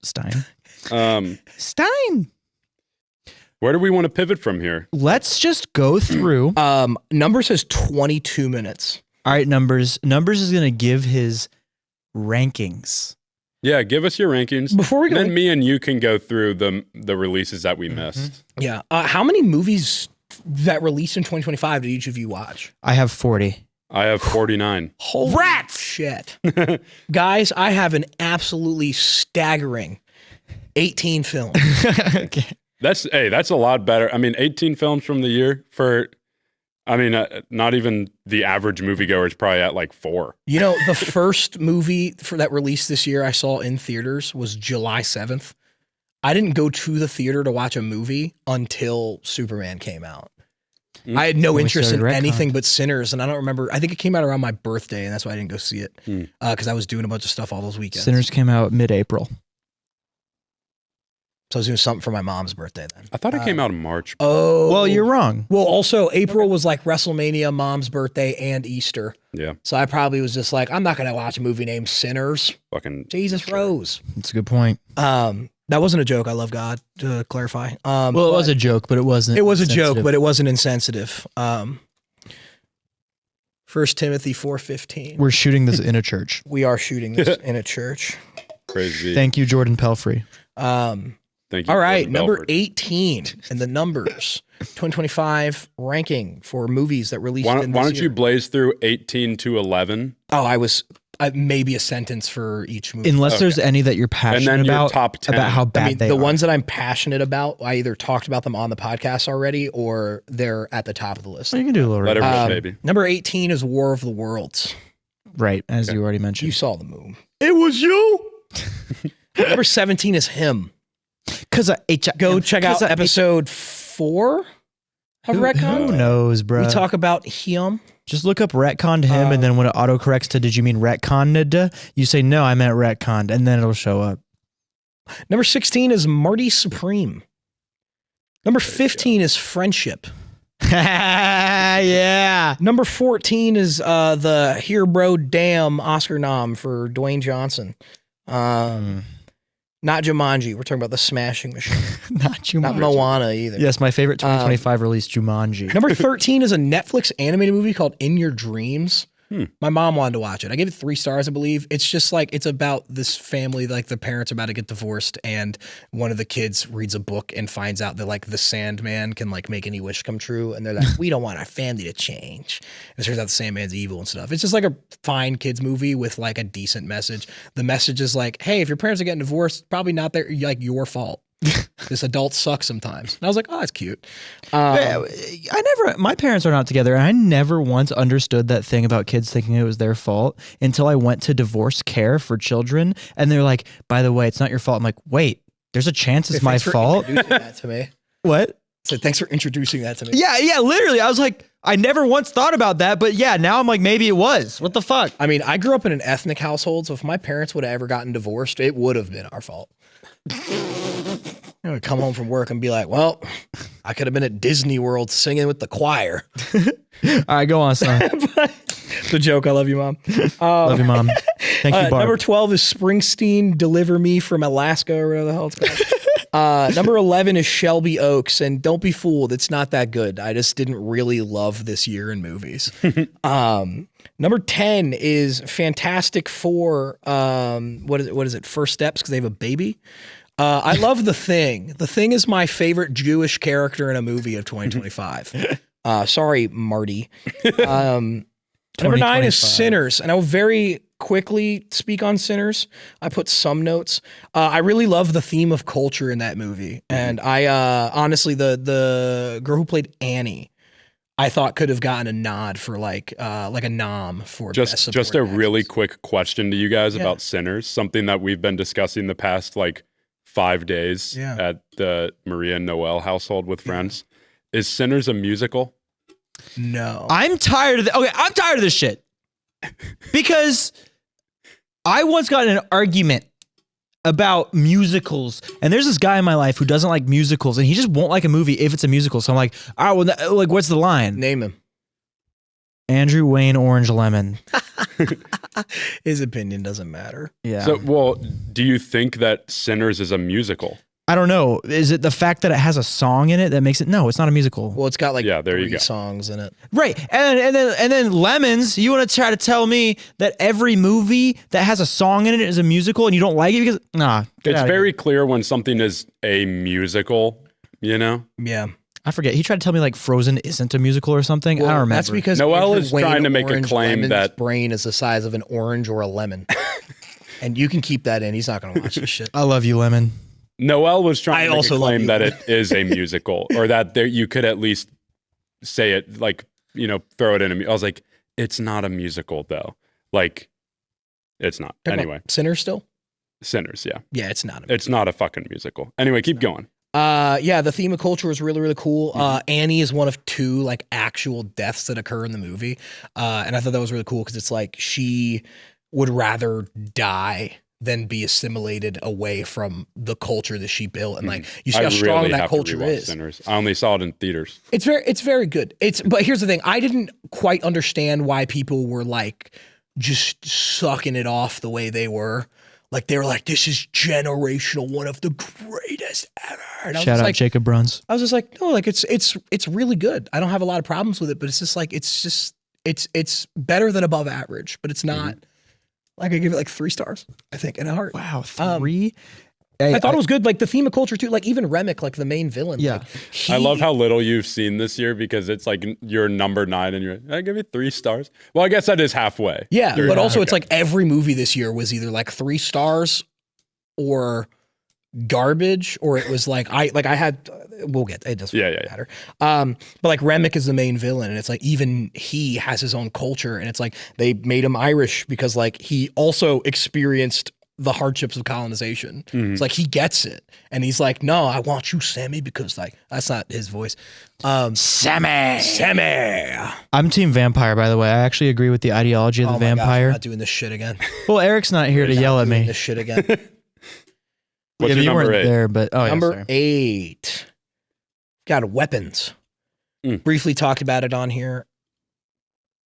Stein. Stein. Where do we want to pivot from here? Let's just go through. Numbers says 22 minutes. All right, Numbers. Numbers is going to give his rankings. Yeah, give us your rankings. Before we go, then me and you can go through the releases that we missed. Yeah. How many movies that released in 2025 did each of you watch? I have 40. I have 49. Holy shit. Guys, I have an absolutely staggering 18 films. Okay. That's a lot better. I mean, 18 films from the year for, not even the average moviegoer is probably at like 4. You know, the first movie that released this year I saw in theaters was July 7th. I didn't go to the theater to watch a movie until Superman came out. I had no interest in anything but Sinners, and I don't remember. I think it came out around my birthday, and that's why I didn't go see it, because I was doing a bunch of stuff all those weekends. Sinners came out mid-April. So I was doing something for my mom's birthday then. I thought it came out in March. Oh. Well, you're wrong. Well, also, April was like WrestleMania, mom's birthday, and Easter. Yeah. So I probably was just like, I'm not going to watch a movie named Sinners. Fucking Jesus Rose. That's a good point. That wasn't a joke. I love God, to clarify. Well, it was a joke, but it wasn't. It was a joke, but it wasn't insensitive. 1 Timothy 4:15. We're shooting this in a church. We are shooting this in a church. Crazy. Thank you, Jordan Pelfrey. Thank you. All right, Gordon number Belford. 18 in the numbers. 2025 ranking for movies that released Why in don't this you year. blaze through 18 to 11? Oh, maybe a sentence for each movie. Unless there's any that you're passionate then your about, top 10. about how bad I mean, they the are. ones that I'm passionate about, I either talked about them on the podcast already or they're at the top of the list. You can do a little Let her rip. rip, baby. Number 18 is War of the Worlds. Right, as you already You mentioned. saw the movie. It was you. Number 17 is Him. Because Go check out episode 4 of Who Retconnd. knows, bro? We talk about Him. Just look up retconned him, and then when it autocorrects to "Did you mean retconned?" you say no, I meant retconned, and then it'll show up. Number 16 is Marty Supreme. Number 15 is Friendship. Yeah. Number 14 is the Here Bro Damn Oscar nom for Dwayne Johnson. Not Jumanji. We're talking about the Smashing Machine. Not Jumanji. Not Moana either. Yes, my favorite 2025 release, Jumanji. Number 13 is a Netflix animated movie called In Your Dreams. My mom wanted to watch it. I gave it 3 stars, I believe. It's just like, it's about this family, like the parents are about to get divorced, and one of the kids reads a book and finds out that like the Sandman can like make any wish come true. And they're like, we don't want our family to change. And it turns out the Sandman's evil and stuff. It's just like a fine kids movie with like a decent message. The message is like, hey, if your parents are getting divorced, probably not like your fault. This adult sucks sometimes. And I was like, oh, that's cute. My parents are not together, and I never once understood that thing about kids thinking it was their fault until I went to divorce care for children, and they're like, by the way, it's not your fault. I'm like, wait, there's a chance it's my fault? Introducing that to me. What? So thanks for introducing that to me. Yeah, literally. I was like, I never once thought about that, but yeah, now I'm like, maybe it was. What the fuck? I mean, I grew up in an ethnic household, so if my parents would have ever gotten divorced, it would have been our fault. I would come home from work and be like, well, I could have been at Disney World singing with the choir. All right, go on, son. It's a joke. I love you, Mom. Love you, Mom. Thank you, Barb. Number 12 is Springsteen, Deliver Me from Alaska, or whatever the hell it's called. Number 11 is Shelby Oaks, and don't be fooled, it's not that good. I just didn't really love this year in movies. Number 10 is Fantastic Four. What is it? First Steps, because they have a baby. I love The Thing. The Thing is my favorite Jewish character in a movie of 2025. Sorry, Marty. Number 9 is Sinners, and I will very quickly speak on Sinners. I put some notes. I really love the theme of culture in that movie, and I honestly, the girl who played Annie, I thought could have gotten a nod for like a nom for Just a really quick question to you guys about Sinners, something that we've been discussing the past like 5 days at the Maria and Noel household with friends. Is Sinners a musical? No. I'm tired of I'm tired of this shit. Because I once got in an argument about musicals, and there's this guy in my life who doesn't like musicals, and he just won't like a movie if it's a musical. So I'm like, all right, well, like, what's the line? Name him. Andrew Wayne Orange Lemon. His opinion doesn't matter. Yeah. So, well, do you think that Sinners is a musical? I don't know. Is it the fact that it has a song in it that makes it? No, it's not a musical. Well, it's got like there you 3 go. songs in it. Right. And then Lemons, you want to try to tell me that every movie that has a song in it is a musical and you don't like it because nah. It's very clear when something is a musical, you know? Yeah. I forget. He tried to tell me like Frozen isn't a musical or something. I don't remember. That's because Noel Andrew is Wayne trying to make a Orange claim Lemon's that- brain is the size of an orange or a lemon. And you can keep that in. He's not going to watch this shit. I love you, Lemon. Noel was trying I to make also a love claim you. that it is a musical, or that you could at least say it, like, you know, throw it in. I was like, it's not a musical, though. Like, it's not. Talking Anyway, about Sinners still? Sinners, yeah. Yeah, it's not. It's not a fucking musical. Anyway, keep going. Yeah, the theme of culture is really, really cool. Annie is one of 2 like actual deaths that occur in the movie. And I thought that was really cool because it's like she would rather die than be assimilated away from the culture that she built. And like you see how strong really that have to culture rewatch is. Sinners. I only saw it in theaters. It's very good. But here's the thing. I didn't quite understand why people were like just sucking it off the way they were. Like they were like, this is generational, one of the greatest ever. And I was Shout just out like, Jacob Bruns. I was just like, no, like it's really good. I don't have a lot of problems with it, but it's just like it's It's better than above average, but it's not. Like I give it like 3 stars, I think, in a heart. Wow, 3. Hey, I thought it was good. Like the theme of culture too. Like even Remick, like the main villain. Yeah. Like, I love how little you've seen this year because it's like you're number 9 and you're, I give it 3 stars. Well, I guess that is halfway. Yeah, There you but go. also Okay. it's like every movie this year was either like 3 stars or garbage, or it was like I had. We'll get it. Doesn't Yeah. matter. But like Remick is the main villain, and it's like even he has his own culture, and it's like they made him Irish because like he also experienced the hardships of colonization. It's like he gets it, and he's like, "No, I want you, Sammy," because like that's not his voice. Sammy. I'm Team Vampire, by the way. I actually agree with the ideology of the Oh my gosh, I'm vampire. not doing this shit again. Well, Eric's not here to yell at Doing me. this shit again. What's Yeah, your you weren't number 8? there, but Number sorry. 8. Got weapons. Briefly talked about it on here.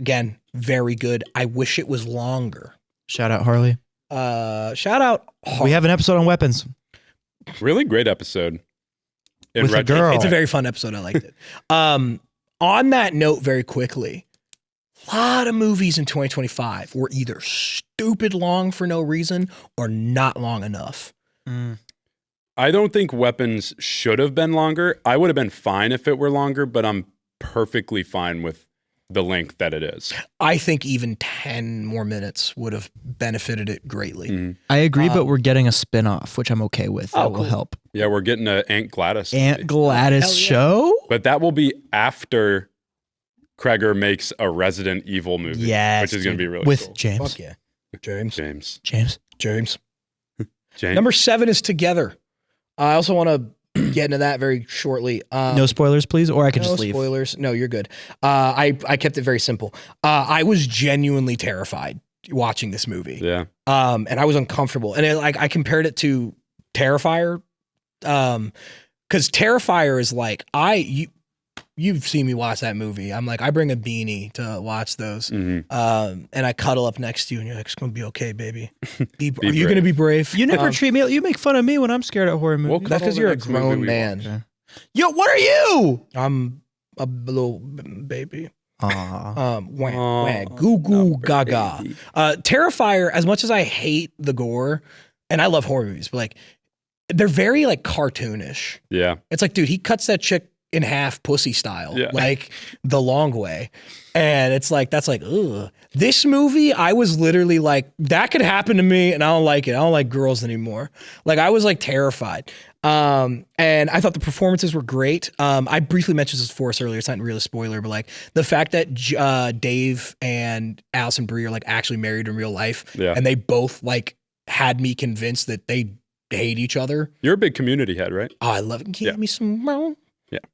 Again, very good. I wish it was longer. Shout out Harley. Shout out. We have an episode on weapons Really great episode. In with a retro- girl. It's a very fun episode. I liked it. On that note, very quickly, a lot of movies in 2025 were either stupid long for no reason or not long enough. I don't think Weapons should have been longer. I would have been fine if it were longer, but I'm perfectly fine with the length that it is. I think even 10 more minutes would have benefited it greatly. I agree, but we're getting a spin-off, which I'm okay with. That will cool. help. Yeah, we're getting an Aunt Gladys. Aunt Gladys Hell yeah. show? But that will be after Kreger makes a Resident Evil movie. Yes. Which is going to be really with cool. James. Fuck yeah. James. James. James. Number 7 is Together. I also want to get into that very shortly. No spoilers, please, or I could No just leave. spoilers. No, you're good. I kept it very simple. I was genuinely terrified watching this movie. Yeah. And I was uncomfortable. And I compared it to Terrifier. Because Terrifier is like, you've seen me watch that movie. I'm like, I bring a beanie to watch those. And I cuddle up next to you and you're like, it's going to be okay, baby. Are you brave. going to be brave? You never treat me. You make fun of me when I'm scared at horror movies. Well, That's because you're a grown man. Okay. Yo, what are you? I'm a little baby. Aw. Wah, goo goo gaga. Terrifier, as much as I hate the gore, and I love horror movies, but like, they're very like cartoonish. Yeah. It's like, dude, he cuts that chick in half pussy style, Yeah. like the long way. And it's like, that's like, ugh. This movie, I was literally like, that could happen to me and I don't like it. I don't like girls anymore. Like I was like terrified. And I thought the performances were great. I briefly mentioned this with Forrest earlier. It's not really a spoiler, but like the fact that Dave and Allison Brie are like actually married in real life. Yeah. And they both like had me convinced that they hate each other. You're a big Community head, right? Oh, I love it. Give Yeah. me some more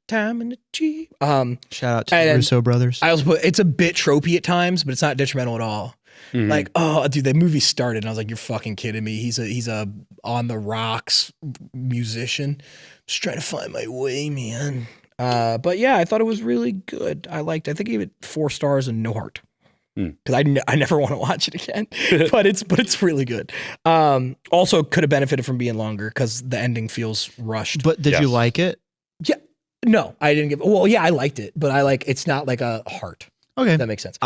time in the Jeep. Shout out to the and Russo brothers. I also put, it's a bit tropey at times, but it's not detrimental at all. Like, oh, dude, the movie started and I was like, you're fucking kidding me. He's a on the rocks musician. Just trying to find my way, man. But yeah, I thought it was really good. I think I gave it 4 stars and no heart. Because I never want to watch it again. but it's really good. Also could have benefited from being longer because the ending feels rushed. But did you Yes. like it? Yeah. No, I didn't give. Well, yeah, I liked it, but it's not like a heart. Okay. That makes sense.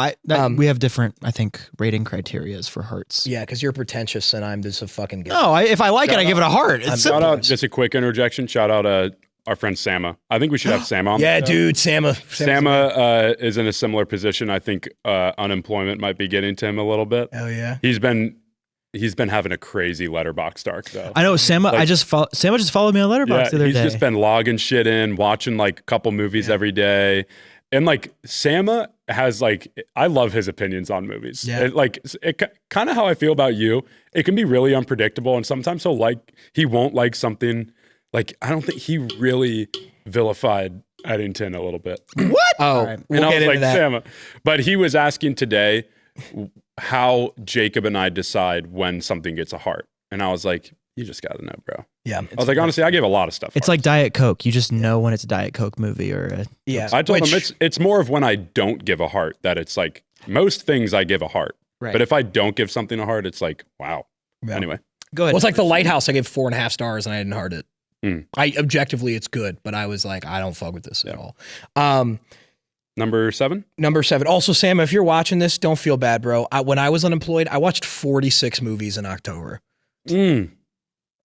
We have different, I think, rating criterias for hearts. Yeah, because you're pretentious and I'm just a fucking guy. No, if I like it, I give it a heart. It's I'm- simple. Shout out, just a quick interjection. Shout out our friend Sama. I think we should have Sama on. Yeah, the show. dude, Sama. Sama is in a similar position. I think unemployment might be getting to him a little bit. Hell yeah. He's been having a crazy letterbox arc though. I know Sama. Like- Sama just followed me on Letterboxd Yeah, the other he's day. just been logging shit in, watching like a couple movies every day. And like Sama has like, I love his opinions on movies. Yeah. It kind of how I feel about you. It can be really unpredictable, and sometimes he won't like something. Like I don't think he really vilified Eddington a little bit. What? Oh, right. we'll And I get was into like, that. Sama. But he was asking today how Jacob and I decide when something gets a heart. And I was like, you just got to know, bro. Yeah. I was like, honestly, I give a lot of stuff. It's like Diet Coke. You just know when it's a Diet Coke movie or a. Yeah. I told him it's more of when I don't give a heart that it's like most things I give a heart. Right. But if I don't give something a heart, it's like, wow. Yeah. Anyway. Go ahead. Well, it's like The Lighthouse. I gave 4.5 stars and I didn't heart it. Mm. Objectively, it's good, but I was like, I don't fuck with this at all. Number 7? Number 7. Also, Sam, if you're watching this, don't feel bad, bro. When I was unemployed, I watched 46 movies in October.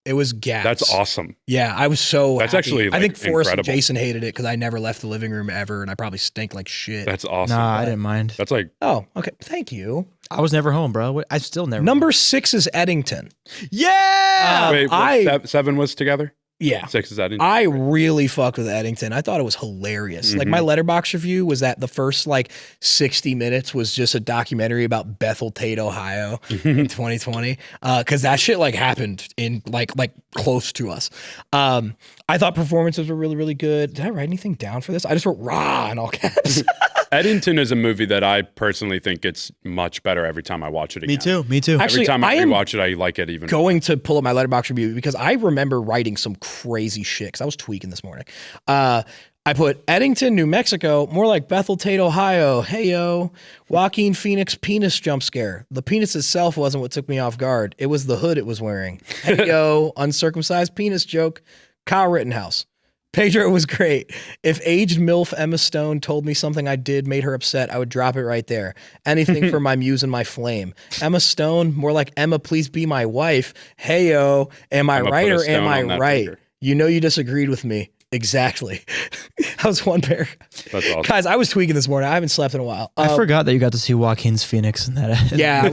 It was gas. That's awesome. Yeah, I was so That's happy. actually, I think Forrest and incredible. Jason hated it because I never left the living room ever, and I probably stink like shit. That's awesome. Nah, I didn't mind. That's like, Oh, okay. Thank you. I was never home, bro. I still never. Number 6 is Eddington. Yeah. wait, 7 was together? Yeah. 6 is Eddington? I really fucked with Eddington. I thought it was hilarious. Like my Letterboxd review was that the first like 60 minutes was just a documentary about Bethel Tate, Ohio in 2020. Cause that shit like happened in like close to us. I thought performances were really, really good. Did I write anything down for this? I just wrote rah in all caps. Eddington is a movie that I personally think gets much better every time I watch it again. Me too. Actually, Every time I am rewatch it, I like it even. going to pull up my Letterboxd review because I remember writing some crazy shit because I was tweaking this morning. I put Eddington, New Mexico, more like Bethel Tate, Ohio. Hey, yo. Joaquin Phoenix penis jump scare. The penis itself wasn't what took me off guard. It was the hood it was wearing. Hey, yo. Uncircumcised penis joke. Kyle Rittenhouse. Pedro was great. If aged MILF Emma Stone told me something I did made her upset, I would drop it right there. Anything for my muse and my flame. Emma Stone, more like Emma, please be my wife. Hey, yo. Am I right or am I right? Finger. You know you disagreed with me. Exactly. That was one pair. That's awesome. Guys, I was tweaking this morning. I haven't slept in a while. I forgot that you got to see Joaquin's Phoenix in that. Yeah. That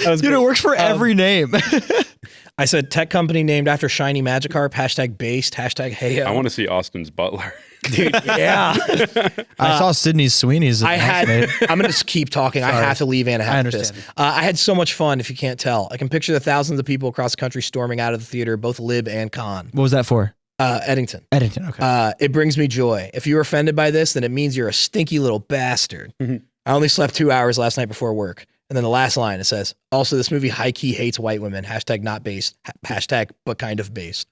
was Dude, great. it works for every name. I said tech company named after shiny Magikarp, #based, #heyo. I want to see Austin's Butler. Dude, yeah. I saw Sydney Sweeney's. I'm going to just keep talking. I have to leave Anna. I understand. I had so much fun, if you can't tell. I can picture the thousands of people across the country storming out of the theater, both lib and con. What was that for? Eddington. Eddington, okay. It brings me joy. If you were offended by this, then it means you're a stinky little bastard. I only slept 2 hours last night before work. And then the last line, it says, also, this movie high-key hates white women. #not based. #but kind of based.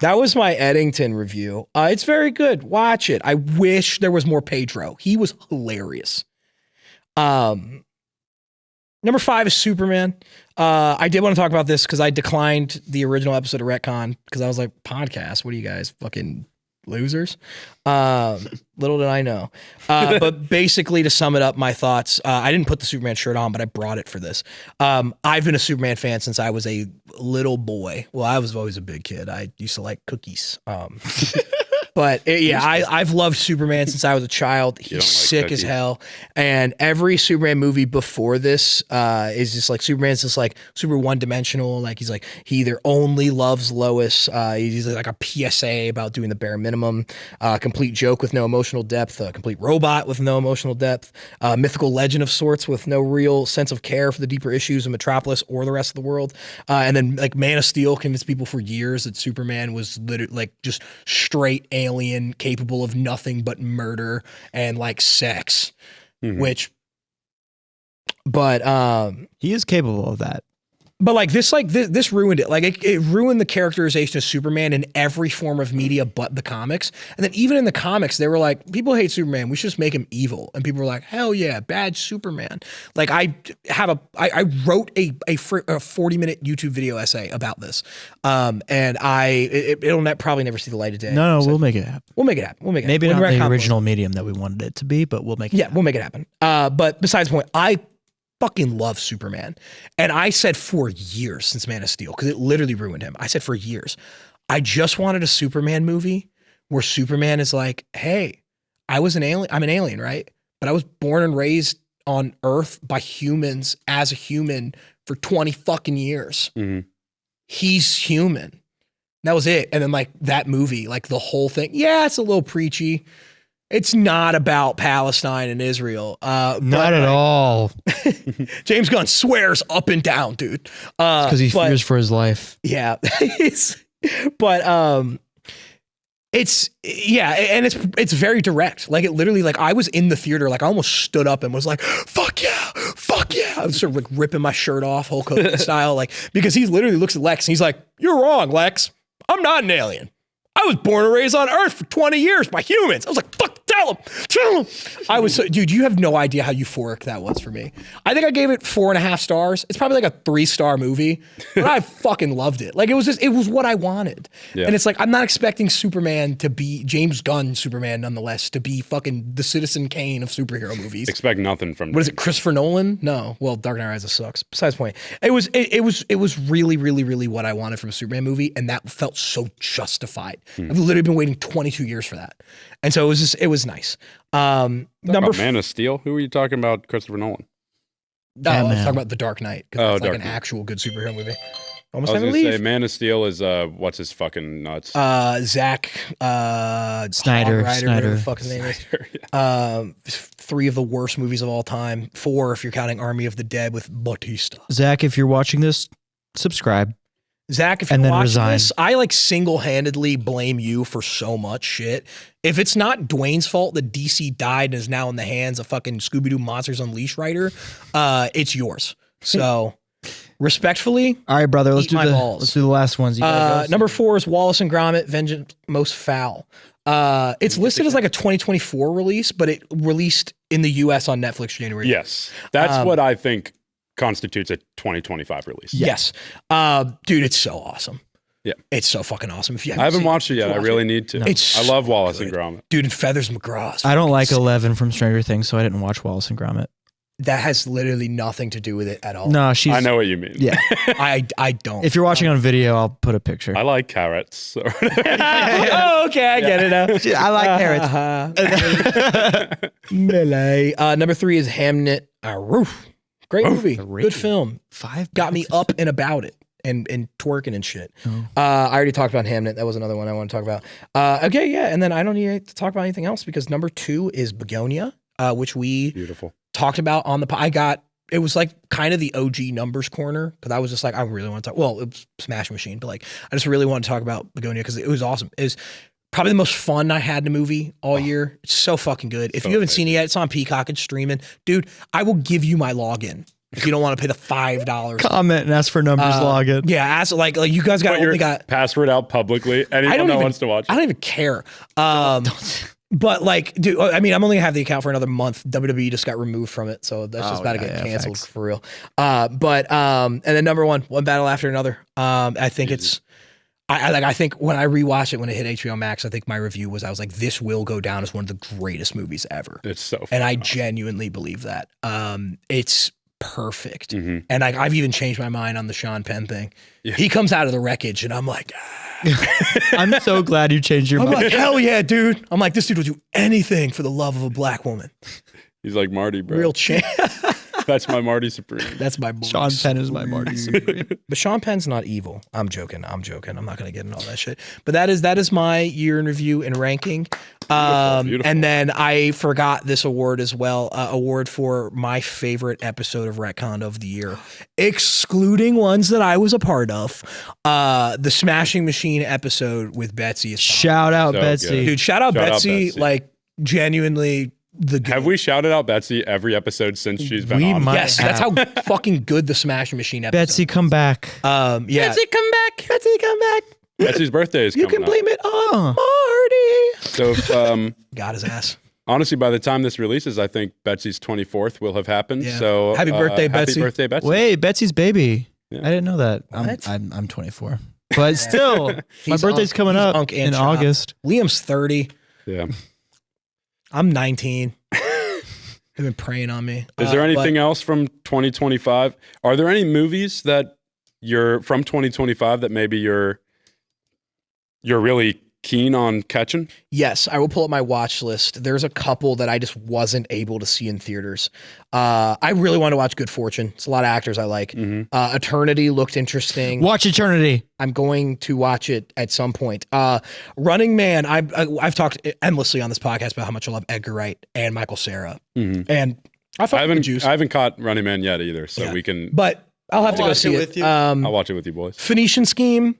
That was my Eddington review. It's very good. Watch it. I wish there was more Pedro. He was hilarious. Number 5 is Superman. I did want to talk about this because I declined the original episode of Retconnd because I was like, podcast, what are you guys, fucking losers? Little did I know. But basically, to sum it up, my thoughts, I didn't put the Superman shirt on, but I brought it for this. I've been a Superman fan since I was a little boy. Well, I was always a big kid. I used to like cookies. But I've loved Superman since I was a child. He's sick as hell. And every Superman movie before this is just like Superman's just like super one-dimensional. Like he either only loves Lois. He's like a PSA about doing the bare minimum. Complete joke with no emotional depth. A complete robot with no emotional depth. Mythical legend of sorts with no real sense of care for the deeper issues of Metropolis or the rest of the world. And then like Man of Steel convinced people for years that Superman was literally like just straight alien capable of nothing but murder and like sex, but he is capable of that. But this ruined it. Like it ruined the characterization of Superman in every form of media but the comics. And then even in the comics, they were like, people hate Superman. We should just make him evil. And people were like, hell yeah, bad Superman. Like I wrote a 40-minute YouTube video essay about this. And it'll probably never see the light of day. No, we'll make it happen. We'll make it happen. Maybe not the original medium that we wanted it to be, but we'll make it happen. We'll make it happen. But besides the point, I fucking love Superman. And I said for years since Man of Steel, because it literally ruined him. I said for years, I just wanted a Superman movie where Superman is like, hey, I'm an alien, right? But I was born and raised on Earth by humans as a human for 20 fucking years. He's human. That was it. And then like that movie, like the whole thing. Yeah, it's a little preachy. It's not about Palestine and Israel. Not at all. James Gunn swears up and down, dude. Because he fears for his life. Yeah. It's very direct. Like it literally, like I was in the theater, like I almost stood up and was like, fuck yeah. I was sort of like ripping my shirt off, Hulk Hogan style, like, because he literally looks at Lex and he's like, you're wrong, Lex. I'm not an alien. I was born and raised on Earth for 20 years by humans. I was like, fuck, Tell him. I was so, dude, you have no idea how euphoric that was for me. I think I gave it 4.5 stars. It's probably like a 3-star movie, but I fucking loved it. Like it was what I wanted. Yeah. And it's like, I'm not expecting Superman to be James Gunn Superman nonetheless, to be fucking the Citizen Kane of superhero movies. Expect nothing from What is it, Christopher Nolan? No. Well, Dark Knight Rises sucks. Besides the point. It was really, really, really what I wanted from a Superman movie, and that felt so justified. I've literally been waiting 22 years for that. And so it was nice. Man of Steel? Who are you talking about? Christopher Nolan? No, I was talking about The Dark Knight, because it's like Dark an Knight. actual good superhero movie. I Almost was time to going to leave. say, Man of Steel is, what's his fucking nuts? Zack Snyder, whatever the fuck his name is. Yeah. 3 of the worst movies of all time. 4 if you're counting Army of the Dead with Bautista. Zach, if you're watching this, subscribe. Zach, if And you're then watching resign. this, I like single-handedly blame you for so much shit. If it's not Dwayne's fault that DC died and is now in the hands of fucking Scooby-Doo Monsters Unleashed writer, it's yours. So, respectfully, All right, brother. Let's Eat do my the balls. last ones. You gotta go. number 4 is Wallace and Gromit: Vengeance Most Foul. It's listed as like a 2024 release, but it released in the US on Netflix January. Yes. That's what I think constitutes a 2025 release. Yes. Dude, it's so awesome. Yeah. It's so fucking awesome. If you I haven't seen watched it yet. I really need to. It's I love so Wallace good. and Gromit. Dude, and Feathers McGraw's. I don't like fucking 11 from Stranger Things, so I didn't watch Wallace and Gromit. That has literally nothing to do with it at all. No, she's. I know what you mean. Yeah. I don't. If you're watching on video, I'll put a picture. I like carrots. So. Oh, okay, I get it now. I like carrots. Melee. Number 3 is Hamnet. Roof. Great movie. Good film. 5 Got me up and about it. And twerking and shit. I already talked about Hamnet. That was another one I want to talk about. Okay, yeah. And then I don't need to talk about anything else because number 2 is Begonia, which we Beautiful. talked about on the it was like kind of the OG numbers corner because I was just like, I really want to talk. Well, it was Smash Machine, but like, I just really want to talk about Begonia because it was awesome. It was probably the most fun I had in a movie all year. It's so fucking good. If you haven't seen it yet, it's on Peacock. It's streaming. Dude, I will give you my login if you don't want to pay the $5. Comment and ask for numbers login. Yeah, as like you guys got Put your only got. password out publicly. Anyone that wants to watch I it. don't even care. But like, dude, I mean, I'm only gonna have the account for another month. WWE just got removed from it, so that's just about to get canceled for real. And then number one battle after another. I think it's. I think when I rewatched it when it hit HBO Max, I think my review was I was like, this will go down as one of the greatest movies ever. It's so fun. And I genuinely believe that. It's perfect. And I've even changed my mind on the Sean Penn thing. Yeah. He comes out of the wreckage and I'm like, I'm so glad you changed your mind. I'm like, hell yeah, dude. I'm like, this dude will do anything for the love of a black woman. He's like Marty, bro. Real champ. That's my Marty Supreme. That's my boy. Sean Penn is my Marty Supreme. But Sean Penn's not evil. I'm joking. I'm not going to get into all that shit. But that is my year in review and ranking. Beautiful. And then I forgot this award as well. Award for my favorite episode of Retconnd of the year, excluding ones that I was a part of. The Smashing Machine episode with Betsy. Shout out So Betsy. good. Dude, shout out Betsy. Like, genuinely the good. Have we shouted out Betsy every episode since she's been We on? might Yes, that's how fucking good the Smashing Machine episode. Betsy, come back. Yeah. Betsy, come back. Betsy, come back. Betsy's birthday is You coming can blame it on Marty. So if, Got his ass. honestly, by the time this releases, I think Betsy's 24th will have happened. Yeah. So Happy birthday, Betsy. Happy birthday, Betsy. Wait, Betsy's baby. Yeah. I didn't know that. What? I'm 24. But still, my He's birthday's coming he's up unk and in chop. August. Liam's 30. Yeah. I'm 19. They've been preying on me. Is there anything else from 2025? Are there any movies that you're from 2025 that maybe you're really keen on catching? Yes, I will pull up my watch list. There's a couple that I just wasn't able to see in theaters. I really want to watch Good Fortune. It's a lot of actors I like. Eternity looked interesting. Watch Eternity. I'm going to watch it at some point. Running Man, I've talked endlessly on this podcast about how much I love Edgar Wright and Michael Cera. And I haven't caught Running Man yet either, so we can. But I'll have to go see it. with you. I'll watch it with you boys. Phoenician Scheme,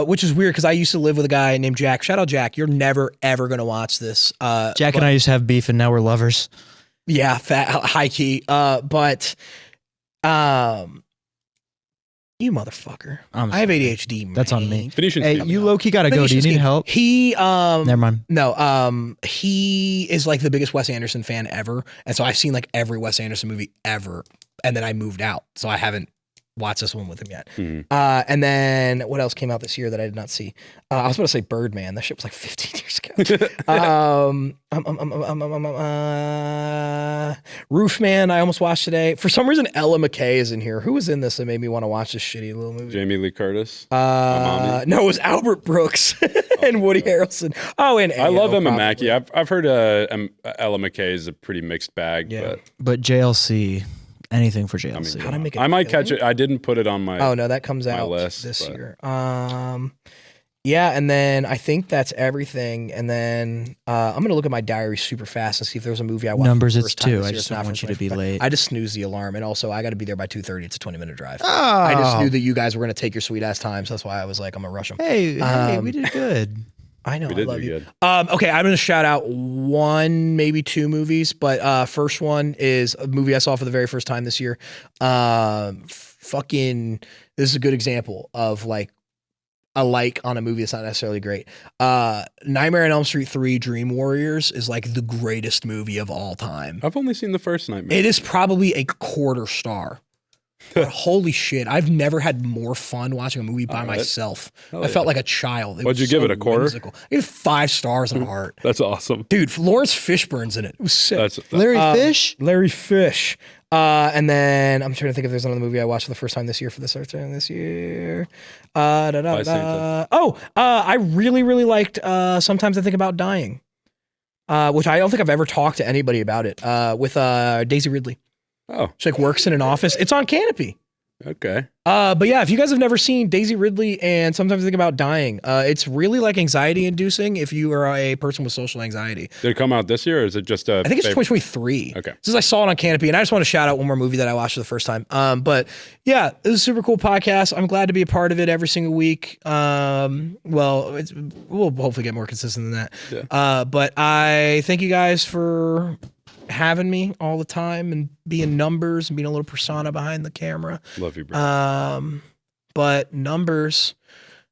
which is weird because I used to live with a guy named Jack. Shout out Jack. You're never ever gonna watch this. Jack and I used to have beef, and now we're lovers. Yeah, high key. But You motherfucker. I'm I have sorry. ADHD. That's on man. me. Phoenician's Hey, good. you low-key gotta go. Do you need help? He Never mind. No, he is like the biggest Wes Anderson fan ever, and so I've seen like every Wes Anderson movie ever, and then I moved out, so I haven't watched this one with him yet. Mhm. And then what else came out this year that I did not see? I was about to say Birdman. That shit was like 15 years ago. Roofman. I almost watched today. For some reason, Ella McKay is in here. Who was in this that made me want to watch this shitty little movie? Jamie Lee Curtis. Mommy. No, it was Albert Brooks and Woody Harrelson. Oh, and I love Emma probably. Mackey. I've heard Ella McKay is a pretty mixed bag. Yeah. But But JLC, anything for I JLC. mean, How'd I make it I might killing? catch it. I didn't put it on my. Oh no, that comes my out list, this but- year. Yeah, and then I think that's everything. And then I'm gonna look at my diary super fast and see if there's a movie I watched. Numbers, for the it's first time 2. this I year. just It's don't not want for you to be 25. late. I just snooze the alarm, and also I got to be there by 2:30. It's a 20-minute drive. Oh. I just knew that you guys were gonna take your sweet ass time, so that's why I was like, I'm gonna rush them. Hey, we did good. I know, We I did love do you. good. Okay, I'm gonna shout out one, maybe two movies, but first one is a movie I saw for the very first time this year. Fucking, this is a good example of like a like on a movie that's not necessarily great. Nightmare on Elm Street 3: Dream Warriors is like the greatest movie of all time. I've only seen the first Nightmare. It is probably a quarter star. But holy shit, I've never had more fun watching a movie by All right. myself. Hell I felt yeah. like a child. It What'd you was give so it, a quarter? whimsical. I gave it 5 stars and a heart. That's awesome. Dude, Lawrence Fishburne's in it. It was sick. That's Larry Fish? Larry Fish. And then I'm trying to think if there's another movie I watched for the first time this year. Bye, Santa. I really, really liked Sometimes I Think About Dying, which I don't think I've ever talked to anybody about it, with Daisy Ridley. Oh, She like works in an office. It's on Canopy. okay. But yeah, if you guys have never seen Daisy Ridley and Sometimes I Think About Dying, it's really like anxiety inducing if you are a person with social anxiety. Did it come out this year, or is it just a? I think it's favorite? 2023. Okay. Since I saw it on Canopy, and I just want to shout out one more movie that I watched for the first time. But yeah, it was a super cool podcast. I'm glad to be a part of it every single week. We'll hopefully get more consistent than that. Yeah. But I thank you guys for having me all the time and being Numbers and being a little persona behind the camera. Love you, bro. But Numbers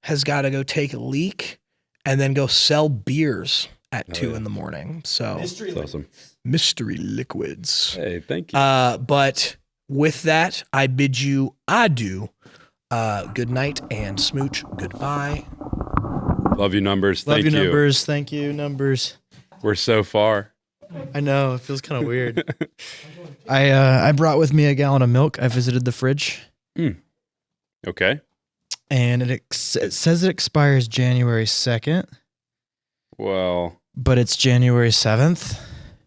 has got to go take a leak and then go sell beers at 2 in the morning. So That's awesome. mystery liquids. Hey, thank you. But with that, I bid you adieu. Good night and smooch. Goodbye. Love you, Numbers. Love Thank you, you. Numbers. Thank you, Numbers. We're so far. I know. It feels kind of weird. I brought with me a gallon of milk. I visited the fridge, Okay. and it says it expires January 2nd, Well, but it's January 7th,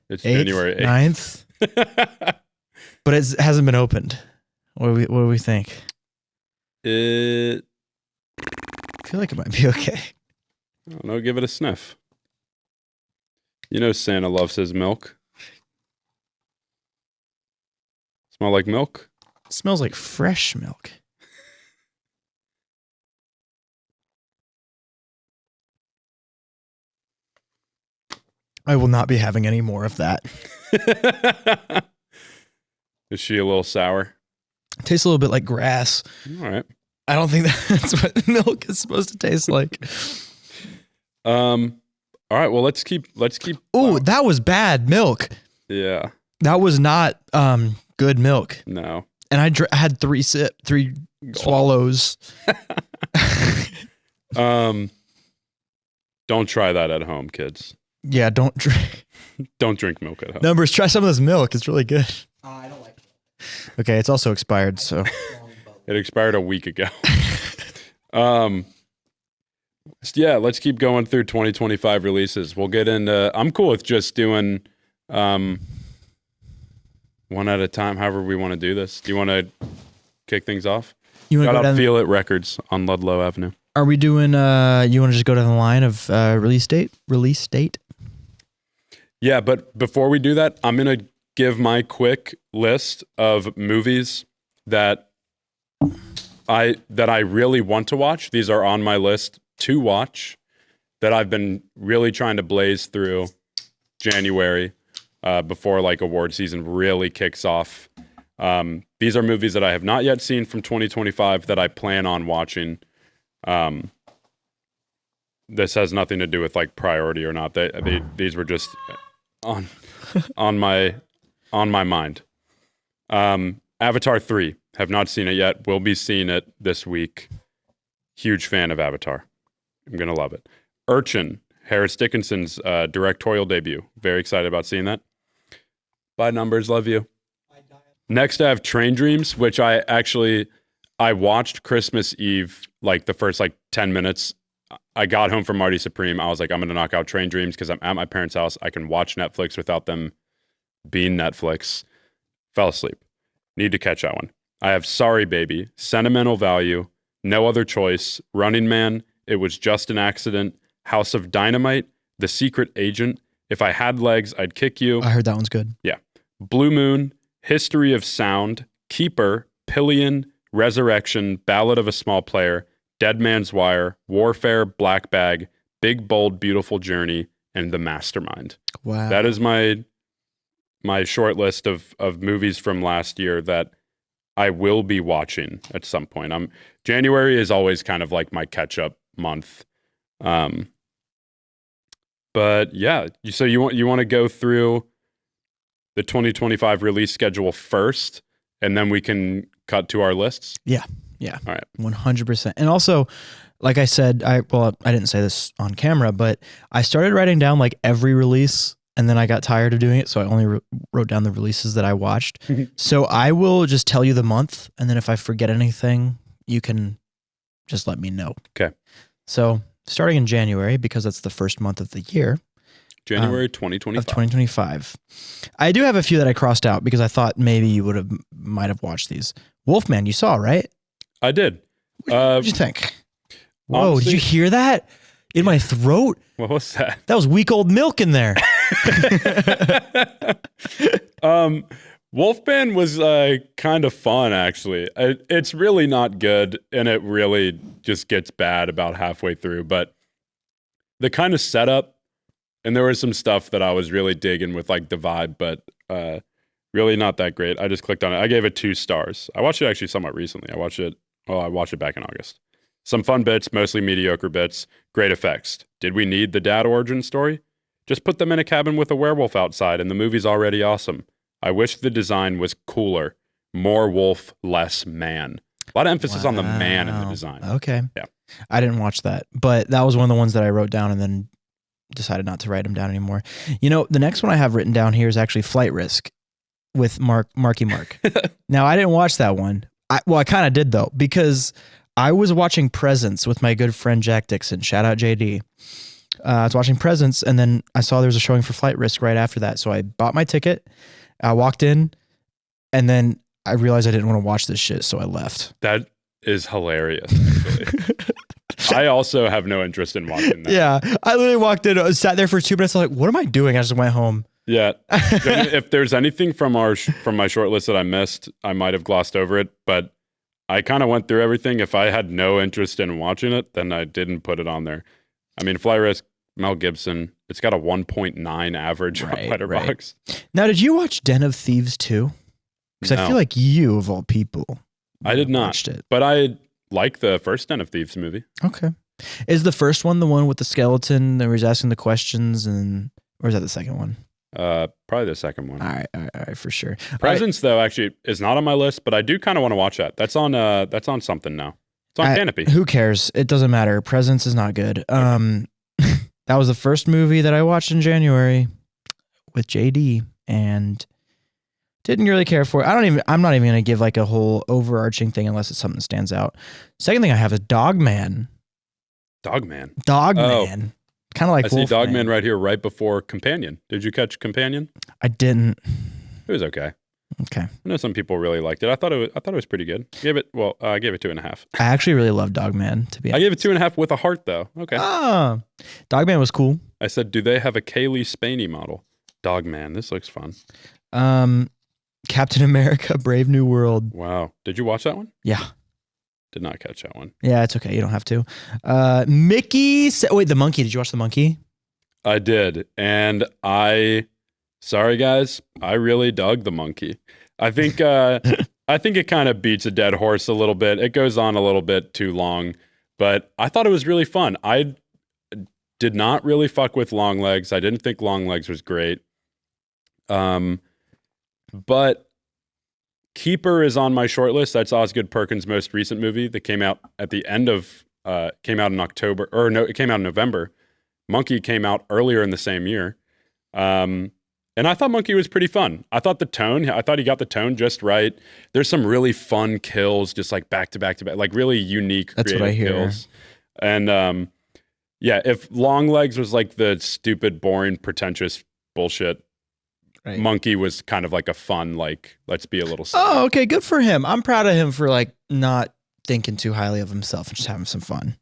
it's 8th, January 8th. 9th, but it hasn't been opened. What do we think? I I feel like it might be okay. don't know. Give it a sniff. You know Santa loves his milk. Smell like milk? It smells like fresh milk. I will not be having any more of that. Is she a little sour? It tastes a little bit like grass. All right. I don't think that's what milk is supposed to taste like. All right. Well, let's keep. Ooh, that was bad milk. Yeah. That was not good milk. No. And I had 3 swallows. Don't try that at home, kids. Yeah, don't drink. Don't drink milk at home. Numbers, try some of this milk. It's really good. I don't like Okay, it's also expired, so. It expired a week ago. Yeah, let's keep going through 2025 releases. We'll get into. I'm cool with just doing one at a time. However we want to do this. Do you want to kick things off? You want to Shout go out down? Feel It Records on Ludlow Avenue. Are we doing, you want to just go down the line of release date? Release date? Yeah, but before we do that, I'm gonna give my quick list of movies that I really want to watch. These are on my list to watch that I've been really trying to blaze through January before like award season really kicks off. These are movies that I have not yet seen from 2025 that I plan on watching. This has nothing to do with like priority or not. These were just on my mind. Avatar 3, have not seen it yet. Will be seeing it this week. Huge fan of Avatar. I'm gonna love it. Urchin, Harris Dickinson's directorial debut. Very excited about seeing that. Bye numbers, love you. Next I have Train Dreams, which I watched Christmas Eve, like the first 10 minutes. I got home from Marty Supreme. I was like, I'm going to knock out Train Dreams because I'm at my parents' house. I can watch Netflix without them being Netflix. Fell asleep. Need to catch that one. I have Sorry Baby, Sentimental Value, No Other Choice, Running Man, It Was Just an Accident, House of Dynamite, The Secret Agent, If I Had Legs, I'd Kick You. I heard that one's good. Yeah. Blue Moon, History of Sound, Keeper, Pillion, Resurrection, Ballad of a Small Player, Dead Man's Wire, Warfare, Black Bag, Big Bold Beautiful Journey, and The Mastermind. Wow. That is my short list of movies from last year that I will be watching at some point. January is always kind of like my catch-up month. But yeah, so you want to go through the 2025 release schedule first, and then we can cut to our lists? Yeah. All right. 100%. And also, like I said, I didn't say this on camera, but I started writing down like every release, and then I got tired of doing it, so I only wrote down the releases that I watched. So I will just tell you the month, and then if I forget anything, you can just let me know. Okay. So starting in January, because that's the first month of the year. January 2025. Of 2025. I do have a few that I crossed out because I thought maybe you might have watched these. Wolfman, you saw, right? I did. What'd you think? Whoa, honestly, did you hear that? In my throat? What was that? That was week old milk in there. Wolfman was kind of fun, actually. It's really not good, and it really just gets bad about halfway through. But the kind of setup, and there was some stuff that I was really digging with like the vibe, but really not that great. I just clicked on it. I gave it 2 stars. I watched it actually somewhat recently. I watched it back in August. Some fun bits, mostly mediocre bits. Great effects. Did we need the dad origin story? Just put them in a cabin with a werewolf outside, and the movie's already awesome. I wish the design was cooler. More wolf, less man. A lot of emphasis on the man in the design. Okay. Yeah. I didn't watch that, but that was one of the ones that I wrote down and then decided not to write them down anymore. You know, the next one I have written down here is actually Flight Risk with Marky Mark. Now, I didn't watch that one. I kind of did, though, because I was watching Presents with my good friend Jack Dixon. Shout out JD. I was watching Presents, and then I saw there was a showing for Flight Risk right after that. So I bought my ticket. I walked in, and then I realized I didn't want to watch this shit, so I left. That is hilarious, actually. I also have no interest in watching that. Yeah. I literally walked in, sat there for 2 minutes. I'm like, what am I doing? I just went home. Yeah. If there's anything from my short list that I missed, I might have glossed over it, but I kind of went through everything. If I had no interest in watching it, then I didn't put it on there. I mean, Flight Risk, Mel Gibson, it's got a 1.9 average on Letterboxd. Right. Now, did you watch Den of Thieves too? Because I feel like you, of all people, I did not watched it. But I like the first Den of Thieves movie. Okay. Is the first one the one with the skeleton that was asking the questions, or is that the second one? Probably the second one. All right, for sure. Presents, though, actually is not on my list, but I do kind of want to watch that. That's on something now. It's on Canopy. Who cares? It doesn't matter. Presents is not good. That was the first movie that I watched in January with JD, and didn't really care for it. I'm not even going to give like a whole overarching thing unless it's something that stands out. Second thing I have is Dogman. Dogman. Kind of like I see Wolfman. Dogman right here, right before Companion. Did you catch Companion? I didn't. It was okay. Okay. I know some people really liked it. I thought it was pretty good. I gave it 2.5. I actually really love Dogman, to be honest. I gave it 2.5 with a heart, though. Okay. Dogman was cool. I said, do they have a Kaylee Spaney model? Dogman. This looks fun. Captain America: Brave New World. Wow. Did you watch that one? Yeah. Did not catch that one. Yeah, it's okay. You don't have to. Wait, The Monkey. Did you watch The Monkey? I did. And sorry guys, I really dug The Monkey. I think it kind of beats a dead horse a little bit. It goes on a little bit too long, but I thought it was really fun. I did not really fuck with Longlegs. I didn't think Longlegs was great. But Keeper is on my short list. That's Osgood Perkins' most recent movie that came out at the end of came out in October, or no, it came out in November. Monkey came out earlier in the same year. And I thought Monkey was pretty fun. I thought he got the tone just right. There's some really fun kills, just like back to back to back, like really unique, That's creative what I hear. kills. And yeah, if Longlegs was like the stupid, boring, pretentious bullshit, Right. Monkey was kind of like a fun, like, let's be a little silly. Oh, okay. Good for him. I'm proud of him for like not thinking too highly of himself and just having some fun.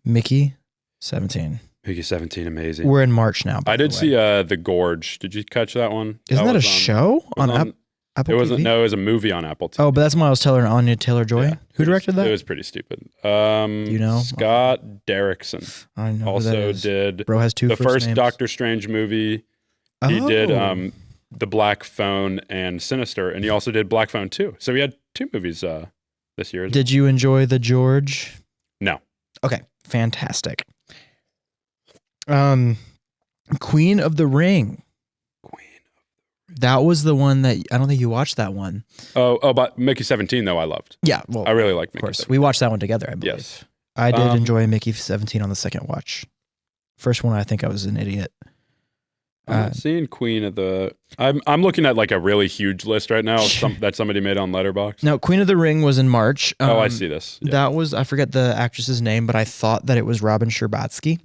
Mickey, 17. Mickey 17, amazing. We're in March now. I did see The Gorge. Did you catch that one? Isn't that a was show on Apple It wasn't. TV? No, it was a movie on Apple TV. Oh, but that's Miles Teller and Anya Taylor-Joy. Yeah, Who directed that? It was pretty stupid. You know? Scott Derrickson I know who that also is. did Bro has two the first names. Doctor Strange movie. He did Oh. The Black Phone and Sinister, and he also did Black Phone 2. So he had 2 movies this year. Did you enjoy the George? No. Okay, fantastic. Queen of the Ring. That was the one that I don't think you watched that one. Oh, but Mickey 17 though I loved. Yeah, well, I really liked of Mickey course. 17. We watched that one together, I believe. Yes. I did enjoy Mickey 17 on the second watch. First one, I think I was an idiot. I'm not seeing Queen of the. I'm looking at like a really huge list right now that somebody made on Letterboxd. No, Queen of the Ring was in March. I see this. Yeah. That was, I forget the actress's name, but I thought that it was Robin Scherbatsky.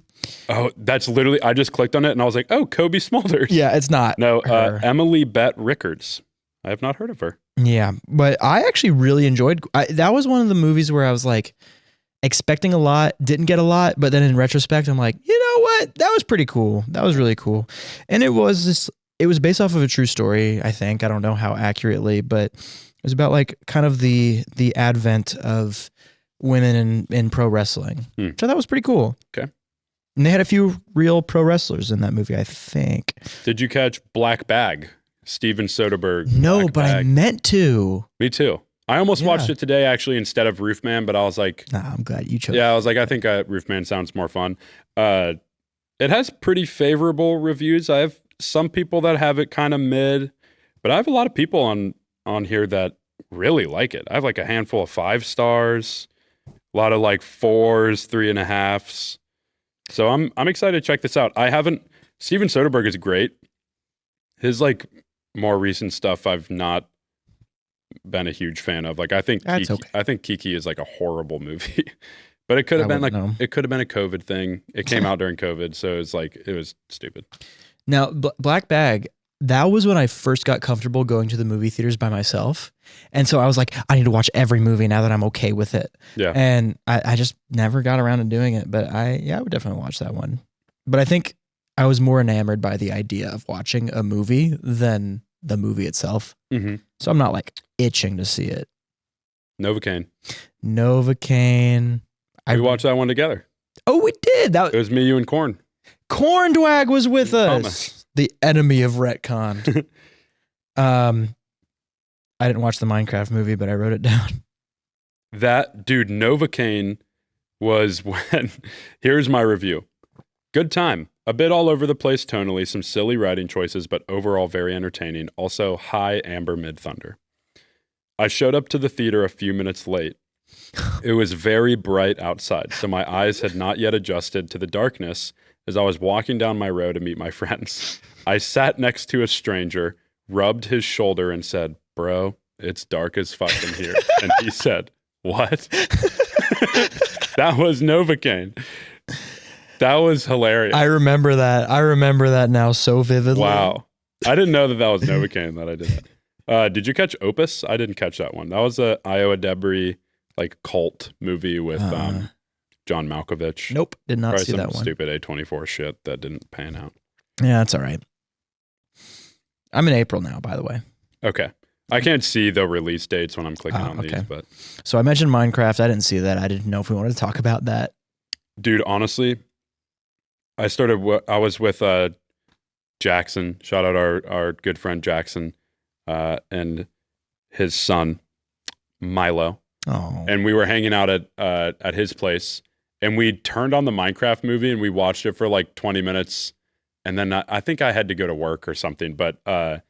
Oh, that's literally. I just clicked on it and I was like, oh, Kobe Smulders. Yeah, it's not. No, her. Emily Bett Rickards. I have not heard of her. Yeah, but I actually really enjoyed. That was one of the movies where I was like expecting a lot, didn't get a lot, but then in retrospect, I'm like, you know what? That was pretty cool. That was really cool, and it was based off of a true story. I think I don't know how accurately, but it was about like kind of the advent of women in pro wrestling, which I thought was pretty cool. Okay. And they had a few real pro wrestlers in that movie, I think. Did you catch Black Bag? Steven Soderbergh. No, Black but Bag. I meant to. Me too. I almost watched it today actually instead of Roofman, but I was like, Nah, I'm glad you chose. yeah, I was like, I think Roofman sounds more fun. It has pretty favorable reviews. I have some people that have it kind of mid, but I have a lot of people on here that really like it. I have like a handful of 5 stars, a lot of like 4s, 3.5s. So I'm excited to check this out. Steven Soderbergh is great. His like more recent stuff I've not been a huge fan of. Like I think Kiki is like a horrible movie. But it could have been like it could have been a COVID thing. It came out during COVID, so it was stupid. Now, Black Bag, that was when I first got comfortable going to the movie theaters by myself. And so I was like, I need to watch every movie now that I'm okay with it. Yeah. And I just never got around to doing it. But I would definitely watch that one. But I think I was more enamored by the idea of watching a movie than the movie itself. Mm-hmm. So I'm not like itching to see it. Novocaine. We watched that one together. Oh, we did. It was me, you, and Korn. Corndwag was with us. Thomas. The enemy of Retconnd. I didn't watch the Minecraft movie, but I wrote it down. That dude, Novocaine was when. Here's my review. Good time. A bit all over the place tonally, some silly writing choices, but overall very entertaining. Also, high amber mid thunder. I showed up to the theater a few minutes late. It was very bright outside, so my eyes had not yet adjusted to the darkness as I was walking down my road to meet my friends. I sat next to a stranger, rubbed his shoulder, and said, "Bro, it's dark as fuck in here." And he said, "What?" That was Novocaine. That was hilarious. I remember that now so vividly. Wow. I didn't know that was Novocaine that I did that. Did you catch Opus? I didn't catch that one. That was a Iowa Debris like cult movie with John Malkovich. Nope, did not Probably see some that one. stupid A24 shit that didn't pan out. Yeah, that's all right. I'm in April now, by the way. Okay. I can't see the release dates when I'm clicking on these, but So I mentioned Minecraft. I didn't see that. I didn't know if we wanted to talk about that. dude, honestly, I was with Jackson. Shout out our good friend Jackson. and his son Milo, Oh, and we were hanging out at his place, and we turned on the Minecraft movie and we watched it for like 20 minutes, and then I think I had to go to work or something, but I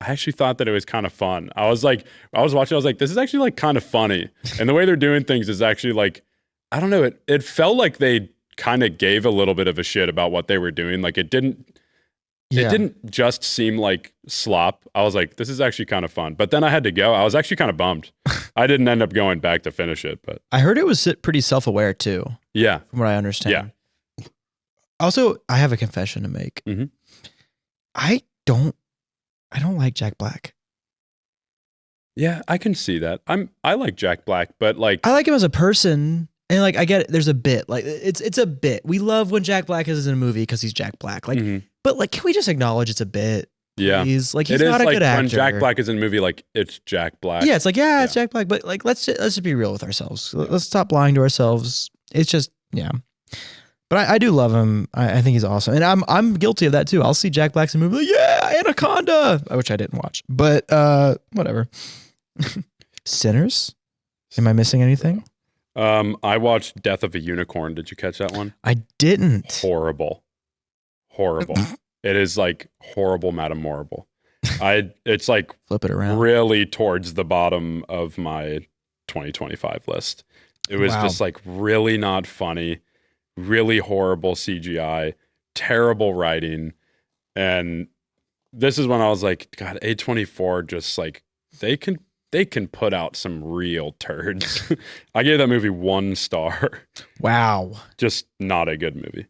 actually thought that it was kind of fun. I was watching, I was like, this is actually like kind of funny, and the way they're doing things is actually like, I don't know, it felt like they kind of gave a little bit of a shit about what they were doing. Like it didn't just seem like slop. I was like, this is actually kind of fun. But then I had to go. I was actually kind of bummed. I didn't end up going back to finish it, but I heard it was pretty self-aware too, yeah. from what I understand. Yeah. Also, I have a confession to make. Mhm. I don't like Jack Black. Yeah, I can see that. I like Jack Black, but like I like him as a person, and like I get it. There's a bit, like it's a bit. We love when Jack Black is in a movie because he's Jack Black. Like, mhm. but like, can we just acknowledge it's a bit? Yeah. He's like, he's it is not a like good actor. when Jack Black is in a movie, like it's Jack Black. Yeah, it's like, yeah, it's Yeah. Jack Black, but like, let's just be real with ourselves. Let's stop lying to ourselves. It's just, yeah. But I do love him. I think he's awesome, and I'm guilty of that too. I'll see Jack Black's in a movie, like, yeah, Anaconda, which I didn't watch, but whatever. Sinners. Am I missing anything? I watched Death of a Unicorn. Did you catch that one? I didn't. Horrible. It is like horrible, Madam Horrible. It's like Flip it around. really towards the bottom of my 2025 list. It was Wow. just like really not funny, really horrible CGI, terrible writing. And this is when I was like, God, A24 just like they can put out some real turds. I gave that movie 1 star. Wow. Just not a good movie.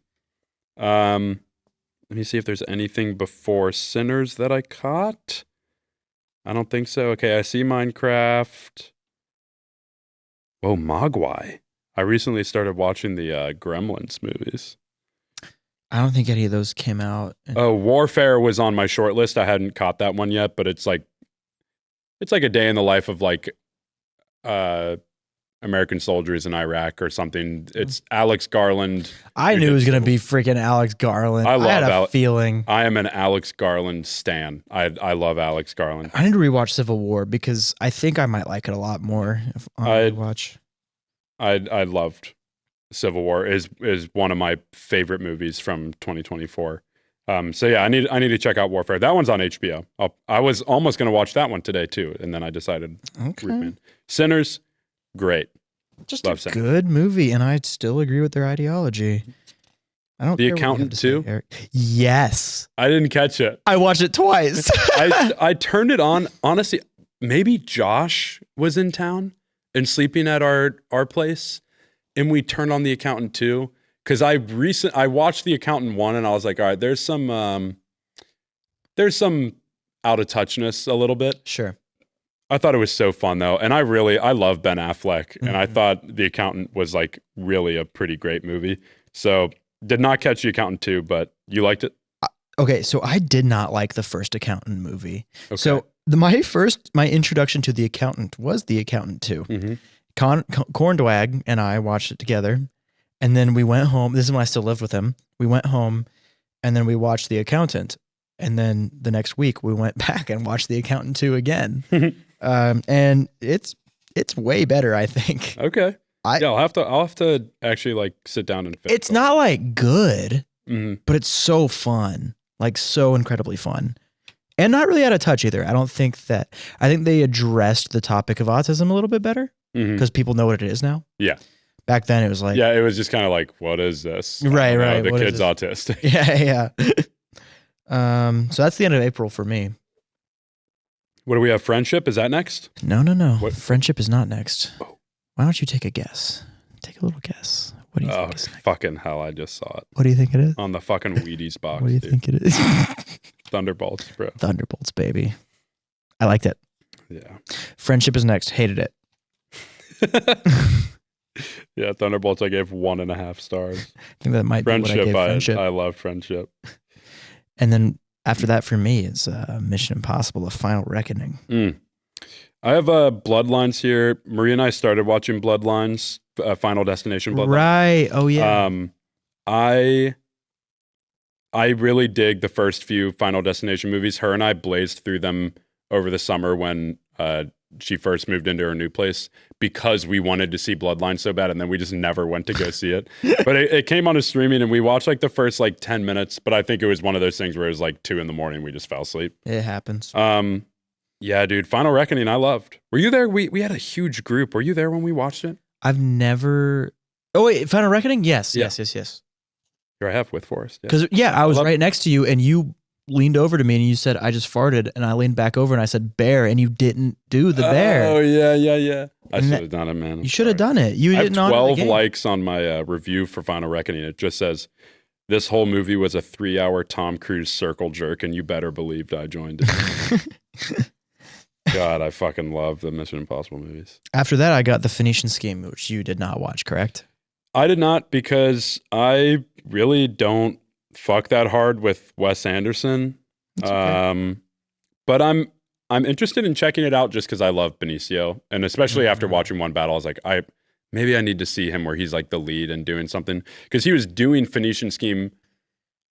Let me see if there's anything before Sinners that I caught. I don't think so. Okay, I see Minecraft. Whoa, Mogwai. I recently started watching the Gremlins movies. I don't think any of those came out. Oh, Warfare was on my short list. I hadn't caught that one yet, but it's like a day in the life of like American soldiers in Iraq or something. It's Alex Garland. I knew it was gonna be freaking Alex Garland. I had love a feeling. I am an Alex Garland stan. I love Alex Garland. I need to rewatch Civil War because I think I might like it a lot more if I watch. I loved Civil War. Is one of my favorite movies from 2024. So yeah, I need to check out Warfare. That one's on HBO. I was almost going to watch that one today too, and then I decided. Okay. Sinners, great. Just Love a Sinners. good movie, and I still agree with their ideology. I don't. The care what you have Accountant to say, too? Eric. Yes, I didn't catch it. I watched it twice. I turned it on. Honestly, maybe Josh was in town and sleeping at our place, and we turned on The Accountant too. Because I watched The Accountant 1 and I was like, all right, there's some out of touchness a little bit. Sure. I thought it was so fun though, and I love Ben Affleck, and I thought The Accountant was like really a pretty great movie. So did not catch The Accountant 2, but you liked it. Okay, so I did not like the first Accountant movie. Okay. So my introduction to The Accountant was The Accountant 2. Mhm. Corndwag and I watched it together. And then we went home. This is when I still lived with him. We went home and then we watched The Accountant. And then the next week we went back and watched The Accountant 2 again. And it's way better, I think. Okay. I'll have to actually like sit down and finish It's not like good, Mhm. but it's so fun. Like so incredibly fun. And not really out of touch either. I think they addressed the topic of autism a little bit better Mhm. because people know what it is now. Yeah. Back then it was like, Yeah, it was just kind of like, what is this? Right. The What is kid's this? autistic. Yeah. So that's the end of April for me. What do we have? Friendship? Is that next? No. What? Friendship is not next. Oh. Why don't you take a guess? Take a little guess. What do you Oh, think is next? fucking hell. I just saw it What do you think it is? on the fucking Wheaties box. What do you dude. think it is? Thunderbolts, bro. Thunderbolts, baby. I liked it. Yeah. Friendship is next. Hated it. Yeah, Thunderbolts I gave 1.5 stars. I think that might be what I gave Friendship. I love Friendship. And then after that for me is Mission Impossible: A Final Reckoning. I have Bloodlines here. Maria and I started watching Bloodlines, Final Destination Bloodlines. Right. Oh yeah. I really dig the first few Final Destination movies. Her and I blazed through them over the summer when she first moved into her new place because we wanted to see Bloodline so bad, and then we just never went to go see it. But it came on a streaming, and we watched like the first like 10 minutes, but I think it was one of those things where it was like 2 a.m. we just fell asleep. It happens. Yeah, dude, Final Reckoning I loved. Were you there? We had a huge group. Were you there when we watched it? I've never... Oh, wait, Final Reckoning? Yes. Yeah. Yes. Here I have with Forrest. Because, I was right next to you, and you leaned over to me, and you said, I just farted, and I leaned back over, and I said, bear, and you didn't do the bear. Oh, yeah. I should have done it, man. You should have done it. You didn't know. I have 12 likes on my review for Final Reckoning. It just says, this whole movie was a 3-hour Tom Cruise circle jerk, and you better believed I joined it. God, I fucking love the Mission Impossible movies. After that, I got The Phoenician Scheme, which you did not watch, correct? I did not, because I really don't fuck that hard with Wes Anderson. Okay. But I'm interested in checking it out just because I love Benicio, and especially after watching One Battle, I was like, maybe I need to see him where he's like the lead and doing something, because he was doing Phoenician Scheme,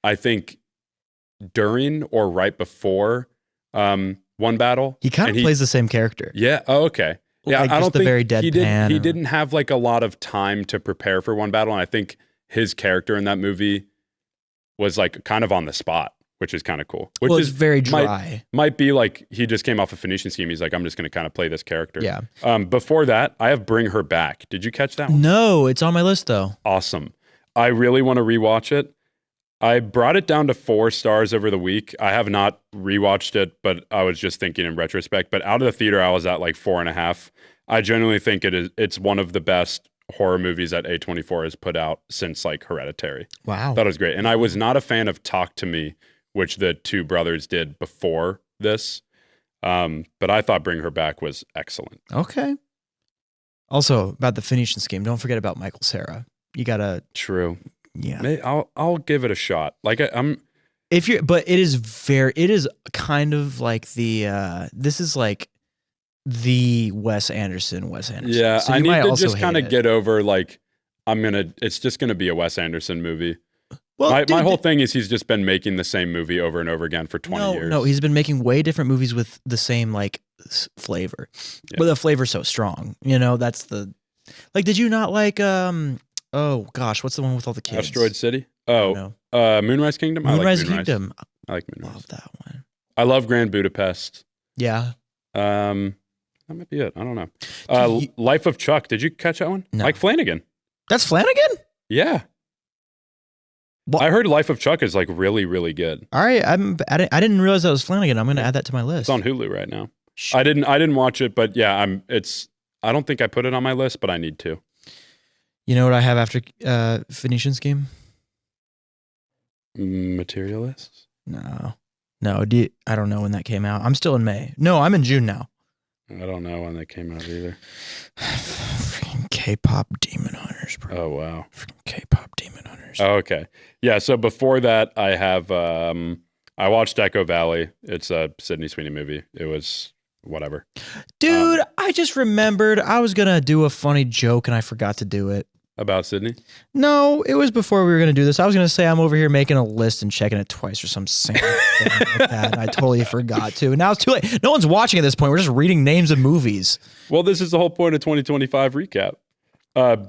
I think, during or right before One Battle. He kind of plays the same character. Yeah. Oh, okay. Yeah, like I don't think very deadpan. He didn't have like a lot of time to prepare for One Battle, and I think his character in that movie was like kind of on the spot, which is kind of cool. Which is very dry. Might be like he just came off a Phoenician Scheme. He's like, I'm just going to kind of play this character. Yeah. Before that, I have Bring Her Back. Did you catch that one? No, it's on my list though. Awesome. I really want to rewatch it. I brought it down to 4 stars over the week. I have not rewatched it, but I was just thinking in retrospect. But out of the theater, I was at like 4.5. I genuinely think it's one of the best horror movies that A24 has put out since like Hereditary. Wow. That was great. And I was not a fan of Talk to Me, which the two brothers did before this. But I thought Bring Her Back was excellent. Okay. Also, about the Phoenician Scheme, don't forget about Michael Cera. You gotta... True. Yeah. I'll give it a shot. Like but it is kind of like this is like the Wes Anderson. Yeah, so I need to just kind of get over like it's just gonna be a Wes Anderson movie. Well, my whole thing is he's just been making the same movie over and over again for 20 years. No, he's been making way different movies with the same like flavor. Yeah. But the flavor's so strong. You know, that's the like. Did you not like oh gosh, what's the one with all the kids? Asteroid City. Oh, no. Moonrise Kingdom. Moonrise Kingdom. I like Moonrise. Love that one. I love Grand Budapest. Yeah. That might be it. I don't know. Life of Chuck. Did you catch that one? No. Mike Flanagan. That's Flanagan? Yeah. Well, I heard Life of Chuck is like really, really good. All right, I didn't realize that was Flanagan. I'm going to add that to my list. It's on Hulu right now. I didn't watch it, but yeah, I don't think I put it on my list, but I need to. You know what I have after Phoenician Scheme? Materialists? No. I don't know when that came out. I'm still in May. No, I'm in June now. I don't know when that came out either. Freaking K-pop Demon Hunters, bro. Oh, wow. Freaking K-pop Demon Hunters. Oh, okay. Yeah, so before that, I have, I watched Echo Valley. It's a Sydney Sweeney movie. It was whatever. Dude, I just remembered I was going to do a funny joke and I forgot to do it. About Sydney? No, it was before we were going to do this. I was going to say I'm over here making a list and checking it twice or some thing like that. And I totally forgot to. And now it's too late. No one's watching at this point. We're just reading names of movies. Well, this is the whole point of 2025 recap.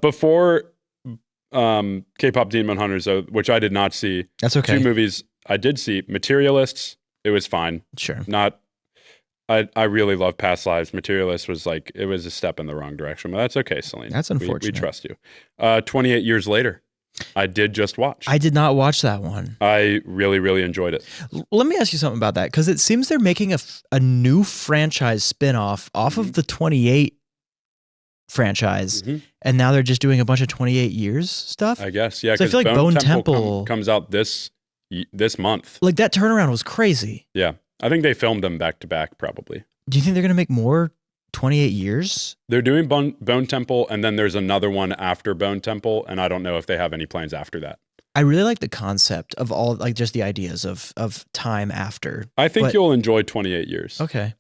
Before K-pop Demon Hunters, which I did not see. That's okay. 2 movies I did see. Materialists, it was fine. Sure. I really love Past Lives. Materialist was like, it was a step in the wrong direction, but that's okay, Celine. That's unfortunate. We trust you. 28 Years Later, I did just watch. I did not watch that one. I really, really enjoyed it. Let me ask you something about that, because it seems they're making a new franchise spinoff off of the 28 franchise, and now they're just doing a bunch of 28 Years stuff. I guess, yeah. I feel like Bone Temple comes out this month. Like that turnaround was crazy. Yeah. I think they filmed them back to back, probably. Do you think they're going to make more 28 Years? They're doing Bone Temple, and then there's another one after Bone Temple, and I don't know if they have any plans after that. I really like the concept of all, like just the ideas of time after. I think you'll enjoy 28 Years. Okay.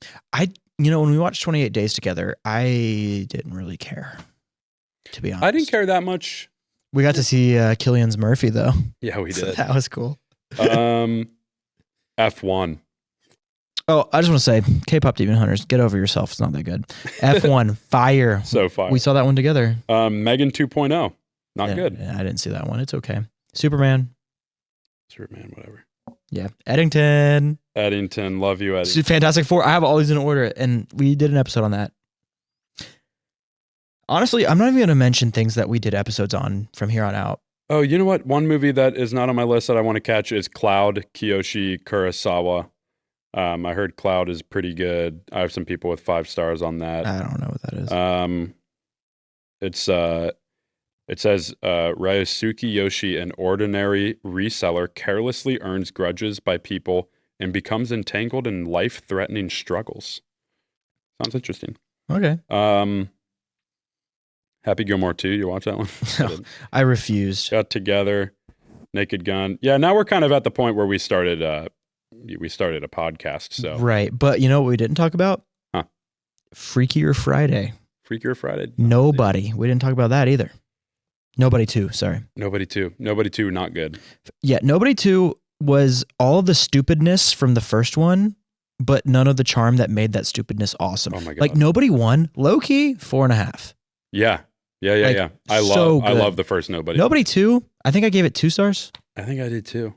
When we watched 28 Days together, I didn't really care, to be honest. I didn't care that much. We got to see Cillian Murphy, though. Yeah, we did. So that was cool. F1. Oh, I just want to say, K-pop Demon Hunters, get over yourself. It's not that good. F1, Fire. So fire. We saw that one together. Megan 2.0. Not good. Yeah, I didn't see that one. It's okay. Superman. Whatever. Yeah. Eddington. Love you, Eddie. Fantastic Four. I have all these in order, and we did an episode on that. Honestly, I'm not even going to mention things that we did episodes on from here on out. Oh, you know what? One movie that is not on my list that I want to catch is Cloud, Kiyoshi Kurosawa. I heard Cloud is pretty good. I have some people with 5 stars on that. I don't know what that is. It says Ryosuke Yoshi, an ordinary reseller, carelessly earns grudges by people and becomes entangled in life-threatening struggles. Sounds interesting. Okay. Happy Gilmore 2, you watch that one? I refused. Got Together, Naked Gun. Yeah, now we're kind of at the point where we started a podcast. So Right, but you know what we didn't talk about? Huh. Freakier Friday. Freakier Friday. Nobody. We didn't talk about that either. Nobody 2, sorry. Nobody 2. Nobody 2, not good. Yeah, Nobody 2 was all of the stupidness from the first one, but none of the charm that made that stupidness awesome. Oh my God. Like Nobody 1, low-key, 4.5. Yeah. Like, Yeah. I so love the first Nobody. Nobody 2, I think I gave it 2 stars. I think I did too.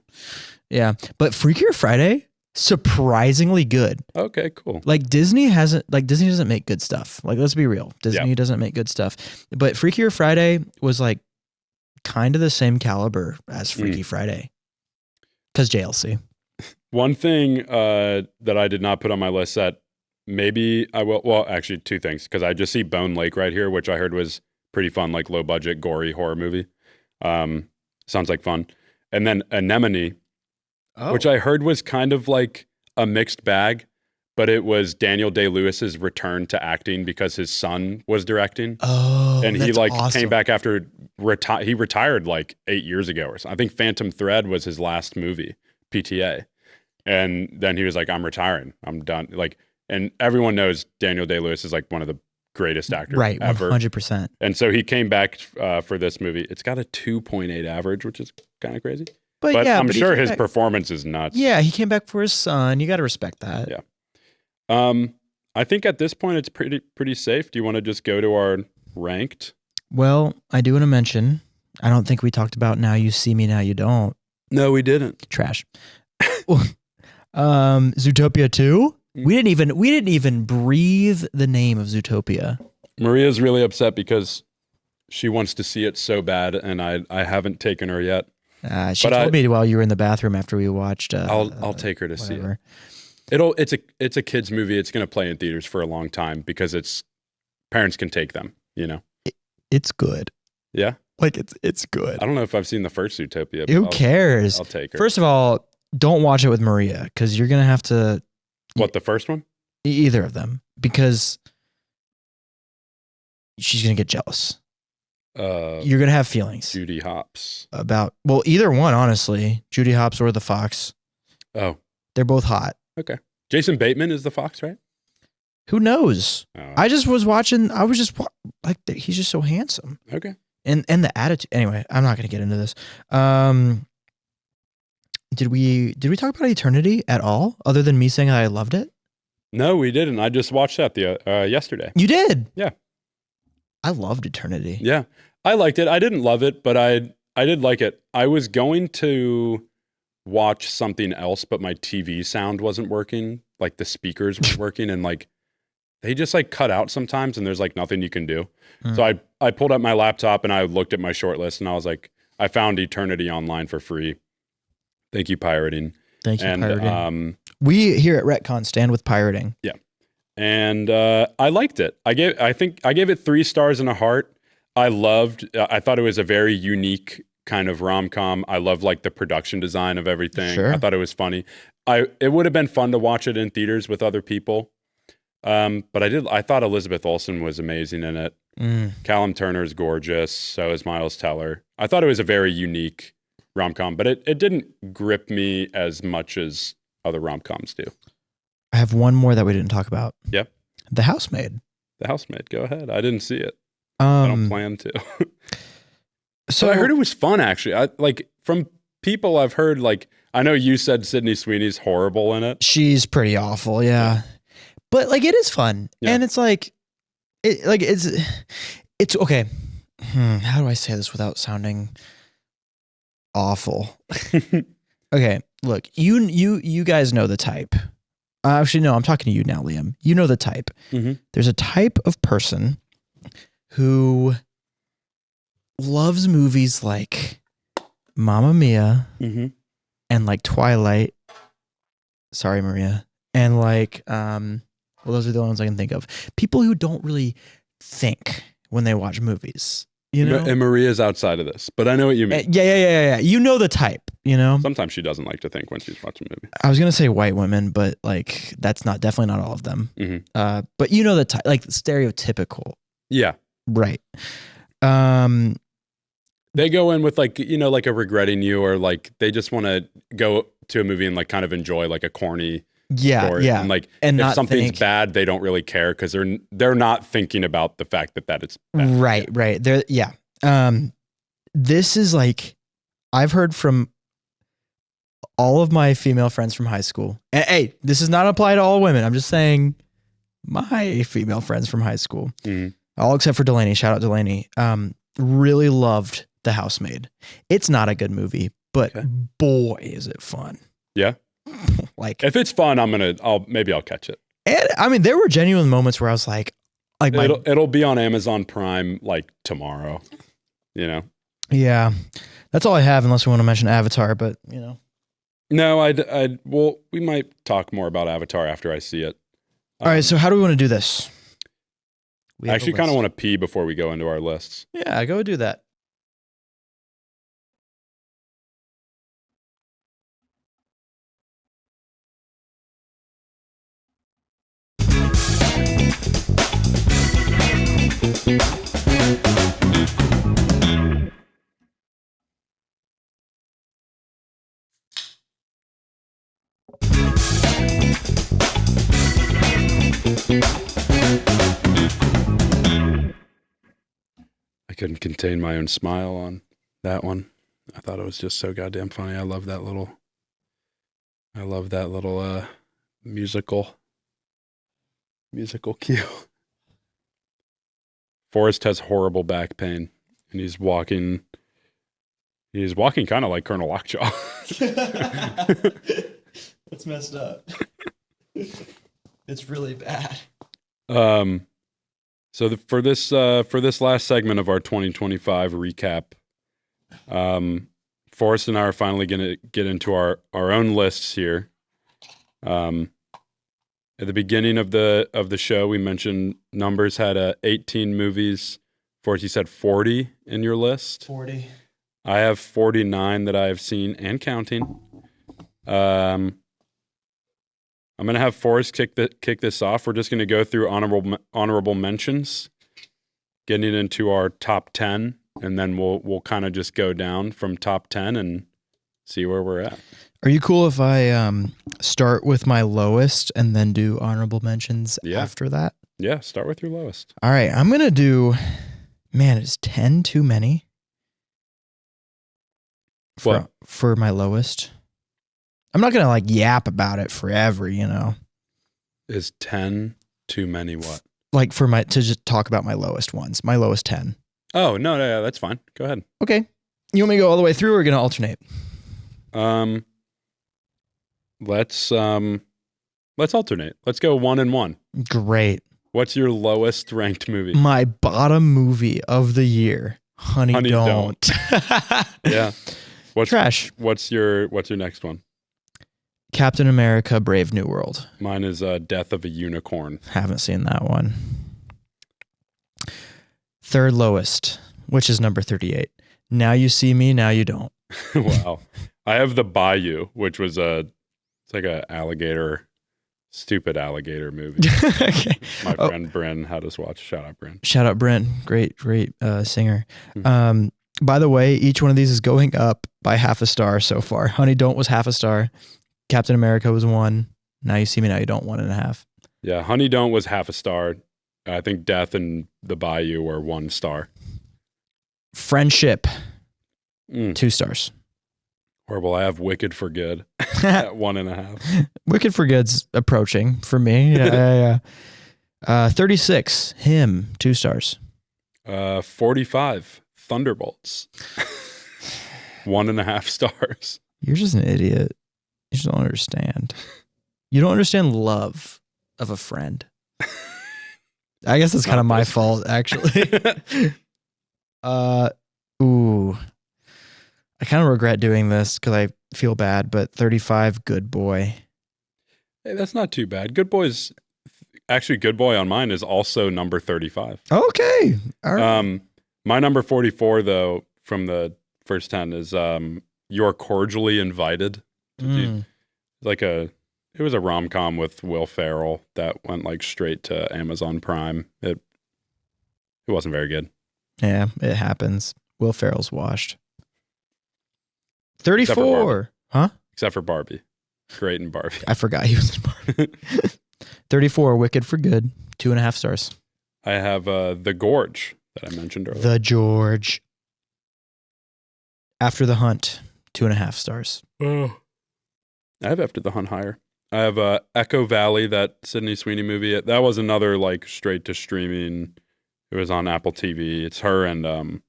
Yeah, but Freakier Friday, surprisingly good. Okay, cool. Like Disney doesn't make good stuff. Like, let's be real. Disney doesn't make good stuff. But Freakier Friday was like kind of the same caliber as Freaky Friday. Because JLC. One thing that I did not put on my list that maybe I will, well, actually 2 things, because I just see Bone Lake right here, which I heard was pretty fun, like low budget, gory horror movie. Sounds like fun. And then Anemone, which I heard was kind of like a mixed bag, but it was Daniel Day-Lewis's return to acting because his son was directing. Oh, and he that's like awesome. came back after he retired like 8 years ago or something. I think Phantom Thread was his last movie, PTA. And then he was like, I'm retiring. I'm done. Like, and everyone knows Daniel Day-Lewis is like one of the greatest actors ever. 100%. And so he came back for this movie. It's got a 2.8 average, which is kind of crazy. But I'm he sure came his back- performance is nuts. Yeah, he came back for his son. You got to respect that. Yeah. I think at this point it's pretty safe. Do you want to just go to our ranked? Well, I do want to mention, I don't think we talked about Now You See Me, Now You Don't. No, we didn't. Trash. Zootopia 2? We didn't even breathe the name of Zootopia. Maria's really upset because she wants to see it so bad, and I haven't taken her yet. She told me while you were in the bathroom after we watched. I'll take her to see it. It's a kids movie. It's going to play in theaters for a long time because parents can take them. You know, it's good. Yeah, like it's good. I don't know if I've seen the first Zootopia. But Who cares? I'll take her. First of all, don't watch it with Maria because you're gonna have to. What, the first one? Either of them, because she's gonna get jealous. You're gonna have feelings. Judy Hopps. About either one, honestly, Judy Hopps or the fox. Oh, they're both hot. Okay. Jason Bateman is the fox, right? Who knows? Oh. I just was watching. I was just like, he's just so handsome. Okay. And the attitude. Anyway, I'm not gonna get into this. Did we talk about Eternity at all, other than me saying I loved it? No, we didn't. I just watched that yesterday. You did? Yeah. I loved Eternity. Yeah. I liked it. I didn't love it, but I did like it. I was going to watch something else, but my TV sound wasn't working. Like the speakers weren't working, and like they just like cut out sometimes, and there's like nothing you can do. So I pulled up my laptop and I looked at my short list, and I was like, I found Eternity online for free. Thank you, pirating. Thank you, pirating. We here at Retconnd stand with pirating. Yeah. And I liked it. I gave it 3 stars and a heart. I thought it was a very unique kind of rom-com. I love like the production design of everything. Sure. I thought it was funny. It would have been fun to watch it in theaters with other people. But I thought Elizabeth Olsen was amazing in it. Callum Turner is gorgeous. So is Miles Teller. I thought it was a very unique rom-com, but it didn't grip me as much as other rom-coms do. I have one more that we didn't talk about. Yep. The Housemaid. The Housemaid. Go ahead. I didn't see it. I don't plan to. So but I heard it was fun, actually. From people I've heard, like, I know you said Sydney Sweeney's horrible in it. She's pretty awful, yeah. But like it is fun. Yeah. And it's like it's okay. How do I say this without sounding awful? Okay, look, you guys know the type. Actually, no, I'm talking to you now, Liam. You know the type. Mm-hmm. There's a type of person who loves movies like Mamma Mia Mm-hmm. and like Twilight. Sorry, Maria. And like, well, those are the only ones I can think of. People who don't really think when they watch movies. You know? And Maria's outside of this, but I know what you mean. Yeah. You know the type, you know? Sometimes she doesn't like to think when she's watching a movie. I was going to say white women, but like, that's definitely not all of them. Mm-hmm. But you know the type, like stereotypical. Yeah. Right. They go in with like, you know, like a Regretting You, or like they just want to go to a movie and like kind of enjoy like a corny story. Yeah. And like And if not something's think, bad, they don't really care because they're not thinking about the fact that it's bad. Right. There, yeah. This is like, I've heard from all of my female friends from high school. And, hey, this does not apply to all women. I'm just saying my female friends from high school, all except for Delaney. Shout out Delaney. Really loved The Housemaid. It's not a good movie, but boy, is it fun. Yeah. Like if it's fun, maybe I'll catch it. And I mean, there were genuine moments where I was like it'll be on Amazon Prime like tomorrow, you know? Yeah. That's all I have, unless we want to mention Avatar, but you know. No, well, we might talk more about Avatar after I see it. All right. So how do we want to do this? I actually kind of want to pee before we go into our lists. Yeah, go do that. I couldn't contain my own smile on that one. I thought it was just so goddamn funny. I love that little musical cue. Forrest has horrible back pain, and he's walking kind of like Colonel Lockjaw. That's messed up. It's really bad. So for this last segment of our 2025 recap, Forrest and I are finally going to get into our own lists here. At the beginning of the show, we mentioned numbers had 18 movies. Forrest, you said 40 in your list. 40. I have 49 that I have seen and counting. I'm gonna have Forrest kick this off. We're just gonna go through honorable mentions, getting into our top 10, and then we'll kind of just go down from top 10 and see where we're at. Are you cool if I start with my lowest and then do honorable mentions after that? Yeah, start with your lowest. All right, I'm gonna do. Man, is 10 too many? For my lowest. I'm not gonna like yap about it forever, you know. Is 10 too many? What? Like to just talk about my lowest ones, my lowest 10. Oh no, that's fine. Go ahead. Okay, you want me to go all the way through, or are we gonna alternate? Let's alternate. Let's go 1 and 1. Great. What's your lowest ranked movie? My bottom movie of the year, Honey Don't. Yeah. Trash. What's your next one? Captain America: Brave New World. Mine is Death of a Unicorn. Haven't seen that one. Third lowest, which is number 38. Now You See Me, Now You Don't. Wow. I have The Bayou, which was it's like a stupid alligator movie. Okay. My friend Bryn had us watch. Shout out Bryn. Shout out Bryn. Great singer. Mm-hmm. By the way, each one of these is going up by half a star so far. Honey Don't was half a star. Captain America was 1. Now You See Me, Now You Don't, 1.5. Yeah, Honey Don't was half a star. I think Death and The Bayou were 1 star. Friendship, 2 stars. Horrible. I have Wicked for Good at 1.5. Wicked for Good's approaching for me. Yeah. 36, Him, 2 stars. 45, Thunderbolts. 1.5 stars. You're just an idiot. You just don't understand. You don't understand love of a friend. I guess that's kind of my fault, actually. Ooh. I kind of regret doing this because I feel bad, but 35, Good Boy. Hey, that's not too bad. Good Boy's actually Good Boy on mine is also number 35. Okay. All right. My number 44 though from the first 10 is You're Cordially Invited. It was a rom-com with Will Ferrell that went like straight to Amazon Prime. It wasn't very good. Yeah, it happens. Will Ferrell's washed. 34. Huh? Except for Barbie. Great in Barbie. I forgot he was in Barbie. 34, Wicked for Good, 2.5 stars. I have The Gorge that I mentioned earlier. The George. After the Hunt, 2.5 stars. Oh. I have After the Hunt higher. I have Echo Valley, that Sydney Sweeney movie. That was another like straight to streaming. It was on Apple TV. It's her and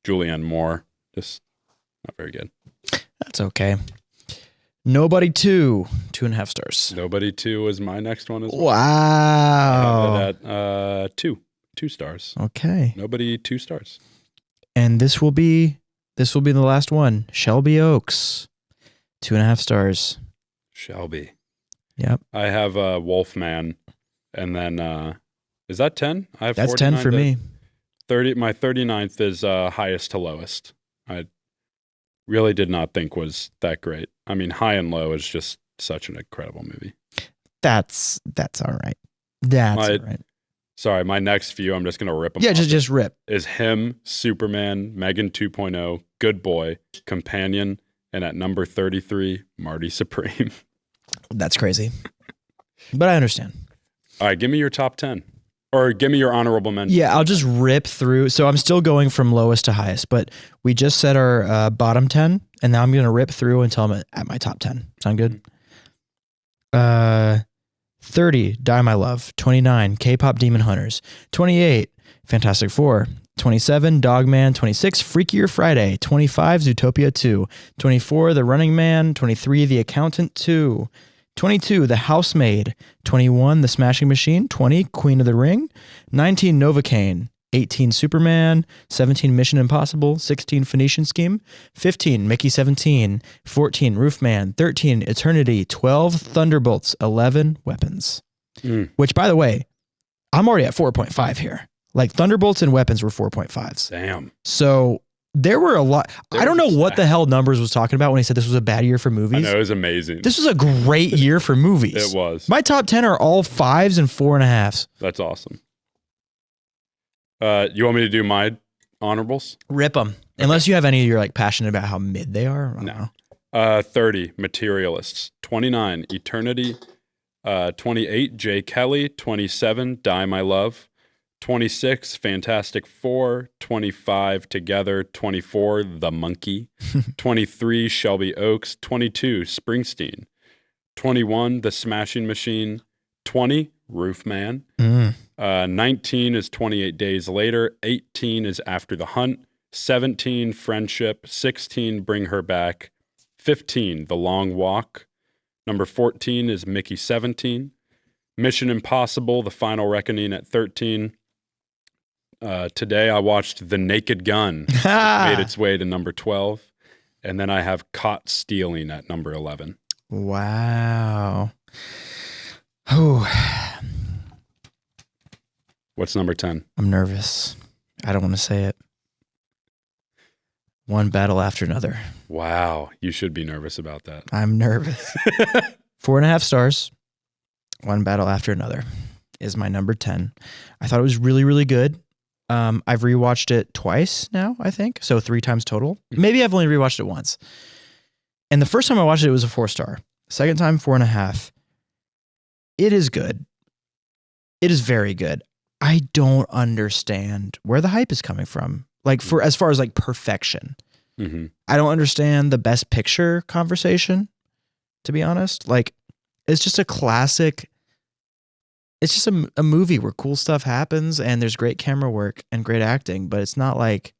Julianne Moore. Just not very good. That's okay. Nobody 2, 2.5 stars. Nobody 2 is my next one as well. Wow. I have it at 2 stars. Okay. Nobody 2 stars. And this will be the last one. Shelby Oaks, 2.5 stars. Shelby. Yep. I have Wolfman, and then is that 10? I have That's 10 for me. 30. My 39th is highest to lowest. I really did not think was that great. I mean, High and Low is just such an incredible movie. That's all right. That's all right. Sorry, my next few, I'm just going to rip them. Yeah, just rip. Is Him, Superman, Megan 2.0, Good Boy, Companion, and at number 33, Marty Supreme. That's crazy. But I understand. All right, give me your top 10. Or give me your honorable mention. Yeah, I'll just rip through. So I'm still going from lowest to highest, but we just said our bottom 10, and now I'm going to rip through until I'm at my top 10. Sound good? 30, Die My Love. 29, K-Pop Demon Hunters. 28, Fantastic Four. 27, Dogman. 26, Freakier Friday. 25, Zootopia 2. 24, The Running Man. 23, The Accountant 2. 22, The Housemaid. 21, The Smashing Machine. 20, Queen of the Ring. 19, Novocaine. 18, Superman. 17, Mission Impossible. 16, Phoenician Scheme. 15, Mickey 17. 14, Roofman. 13, Eternity. 12, Thunderbolts. 11, Weapons. Which, by the way, I'm already at 4.5 here. Like, Thunderbolts and Weapons were 4.5s. Damn. So there were a lot. I don't know what the hell Numbers was talking about when he said this was a bad year for movies. I know, it was amazing. This was a great year for movies. It was. My top 10 are all 5s and 4.5s. That's awesome. You want me to do my honorables? Rip them. Okay. Unless you have any you're like passionate about how mid they are. I don't know. 30, Materialists. 29, Eternity. 28, Jay Kelly. 27, Die My Love. 26, Fantastic Four. 25, Together. 24, The Monkey. 23, Shelby Oaks. 22, Springsteen. 21, The Smashing Machine. 20, Roofman. 19 is 28 Days Later. 18 is After the Hunt. 17, Friendship. 16, Bring Her Back. 15, The Long Walk. Number 14 is Mickey 17. Mission Impossible, The Final Reckoning at 13. Today I watched The Naked Gun. Made its way to number 12. And then I have Caught Stealing at number 11. Wow. Oh. What's number 10? I'm nervous. I don't want to say it. One battle after another. Wow. You should be nervous about that. I'm nervous. 4.5 stars. One battle after another is my number 10. I thought it was really, really good. I've rewatched it twice now, I think. So 3 times total. Maybe I've only rewatched it once. And the first time I watched it was a 4-star. Second time, 4.5. It is good. It is very good. I don't understand where the hype is coming from. Like, for as far as like perfection. Mm-hmm. I don't understand the best picture conversation, to be honest. Like, it's just a classic. It's just a movie where cool stuff happens and there's great camera work and great acting, but it's not like,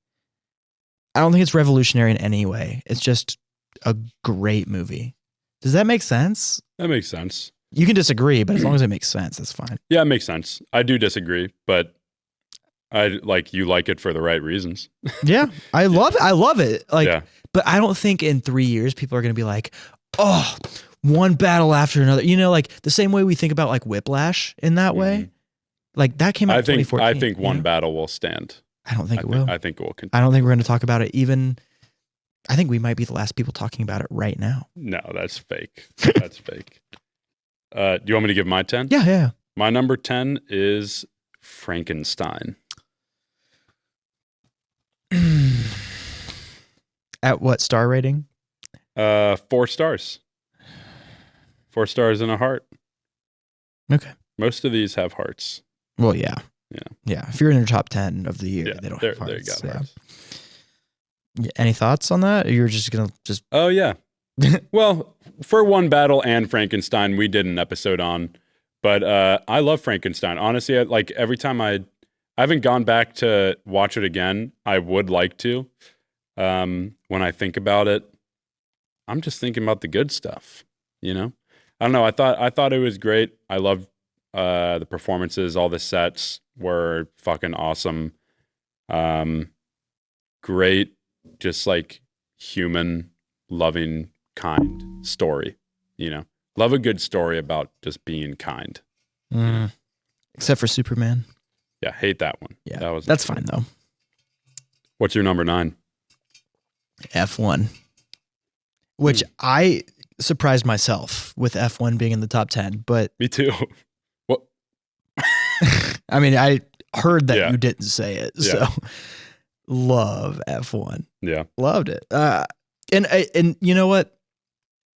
I don't think it's revolutionary in any way. It's just a great movie. Does that make sense? That makes sense. You can disagree, but as long as it makes sense, that's fine. Yeah, it makes sense. I do disagree, but you like it for the right reasons. Yeah, I love it. Like, Yeah. but I don't think in 3 years people are going to be like, oh, one battle after another. You know, like the same way we think about like Whiplash in that way. Like that came out in 2014. I think one battle will stand. I don't think it will. I think it will continue. I don't think we're going to talk about it even. I think we might be the last people talking about it right now. No, that's fake. That's fake. Do you want me to give my 10? Yeah. My number 10 is Frankenstein. At what star rating? 4 stars. 4 stars and a heart. Okay. Most of these have hearts. Well, yeah. Yeah. Yeah. If you're in your top 10 of the year, Yeah, they don't there have hearts. you go. Yeah. Hearts. Any thoughts on that? Or you're just going to just. Oh, yeah. Well, for One Battle and Frankenstein, we did an episode on, but I love Frankenstein. Honestly, every time I haven't gone back to watch it again. I would like to. When I think about it, I'm just thinking about the good stuff, you know? I don't know. I thought it was great. I loved the performances. All the sets were fucking awesome. Great, just like human, loving, kind story, you know? Love a good story about just being kind. Except for Superman. Yeah, hate that one. Yeah, that's fine though. What's your number 9? F1. Which I surprised myself with F1 being in the top 10, but me too. What? I mean, I heard that you didn't say it, Yeah. so love F1. Yeah, loved it. And you know what?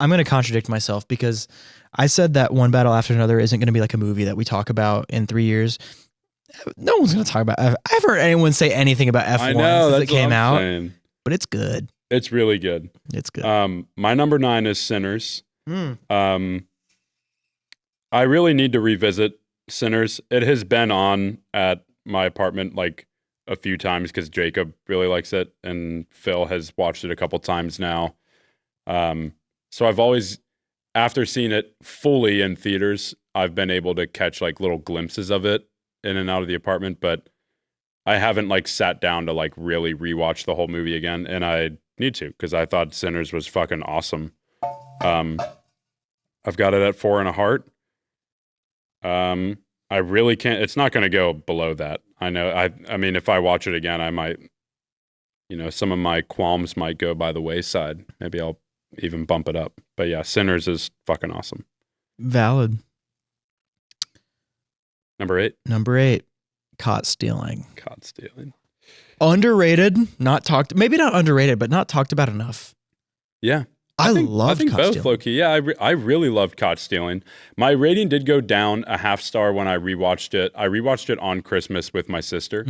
I'm going to contradict myself because I said that One Battle After Another isn't going to be like a movie that we talk about in 3 years. No one's going to talk about. I haven't heard anyone say anything about F1 I know, since that's it came what I'm out, saying. but it's good. It's really good. It's good. My number 9 is Sinners. I really need to revisit Sinners. It has been on at my apartment like a few times because Jacob really likes it and Phil has watched it a couple times now. So I've always, after seeing it fully in theaters, I've been able to catch like little glimpses of it in and out of the apartment, but I haven't like sat down to like really rewatch the whole movie again, and I need to because I thought Sinners was fucking awesome. I've got it at 4 and a heart. I really can't. It's not going to go below that. I know. I mean, if I watch it again, I might. You know, some of my qualms might go by the wayside. Maybe I'll even bump it up. But yeah, Sinners is fucking awesome. Valid. Number 8. Number 8, Caught Stealing. Caught Stealing. Underrated, not talked. Maybe not underrated, but not talked about enough. Yeah. I think both, Caught Loki. Yeah, I really loved Caught Stealing. My rating did go down a half star when I rewatched it. I rewatched it on Christmas with my sister.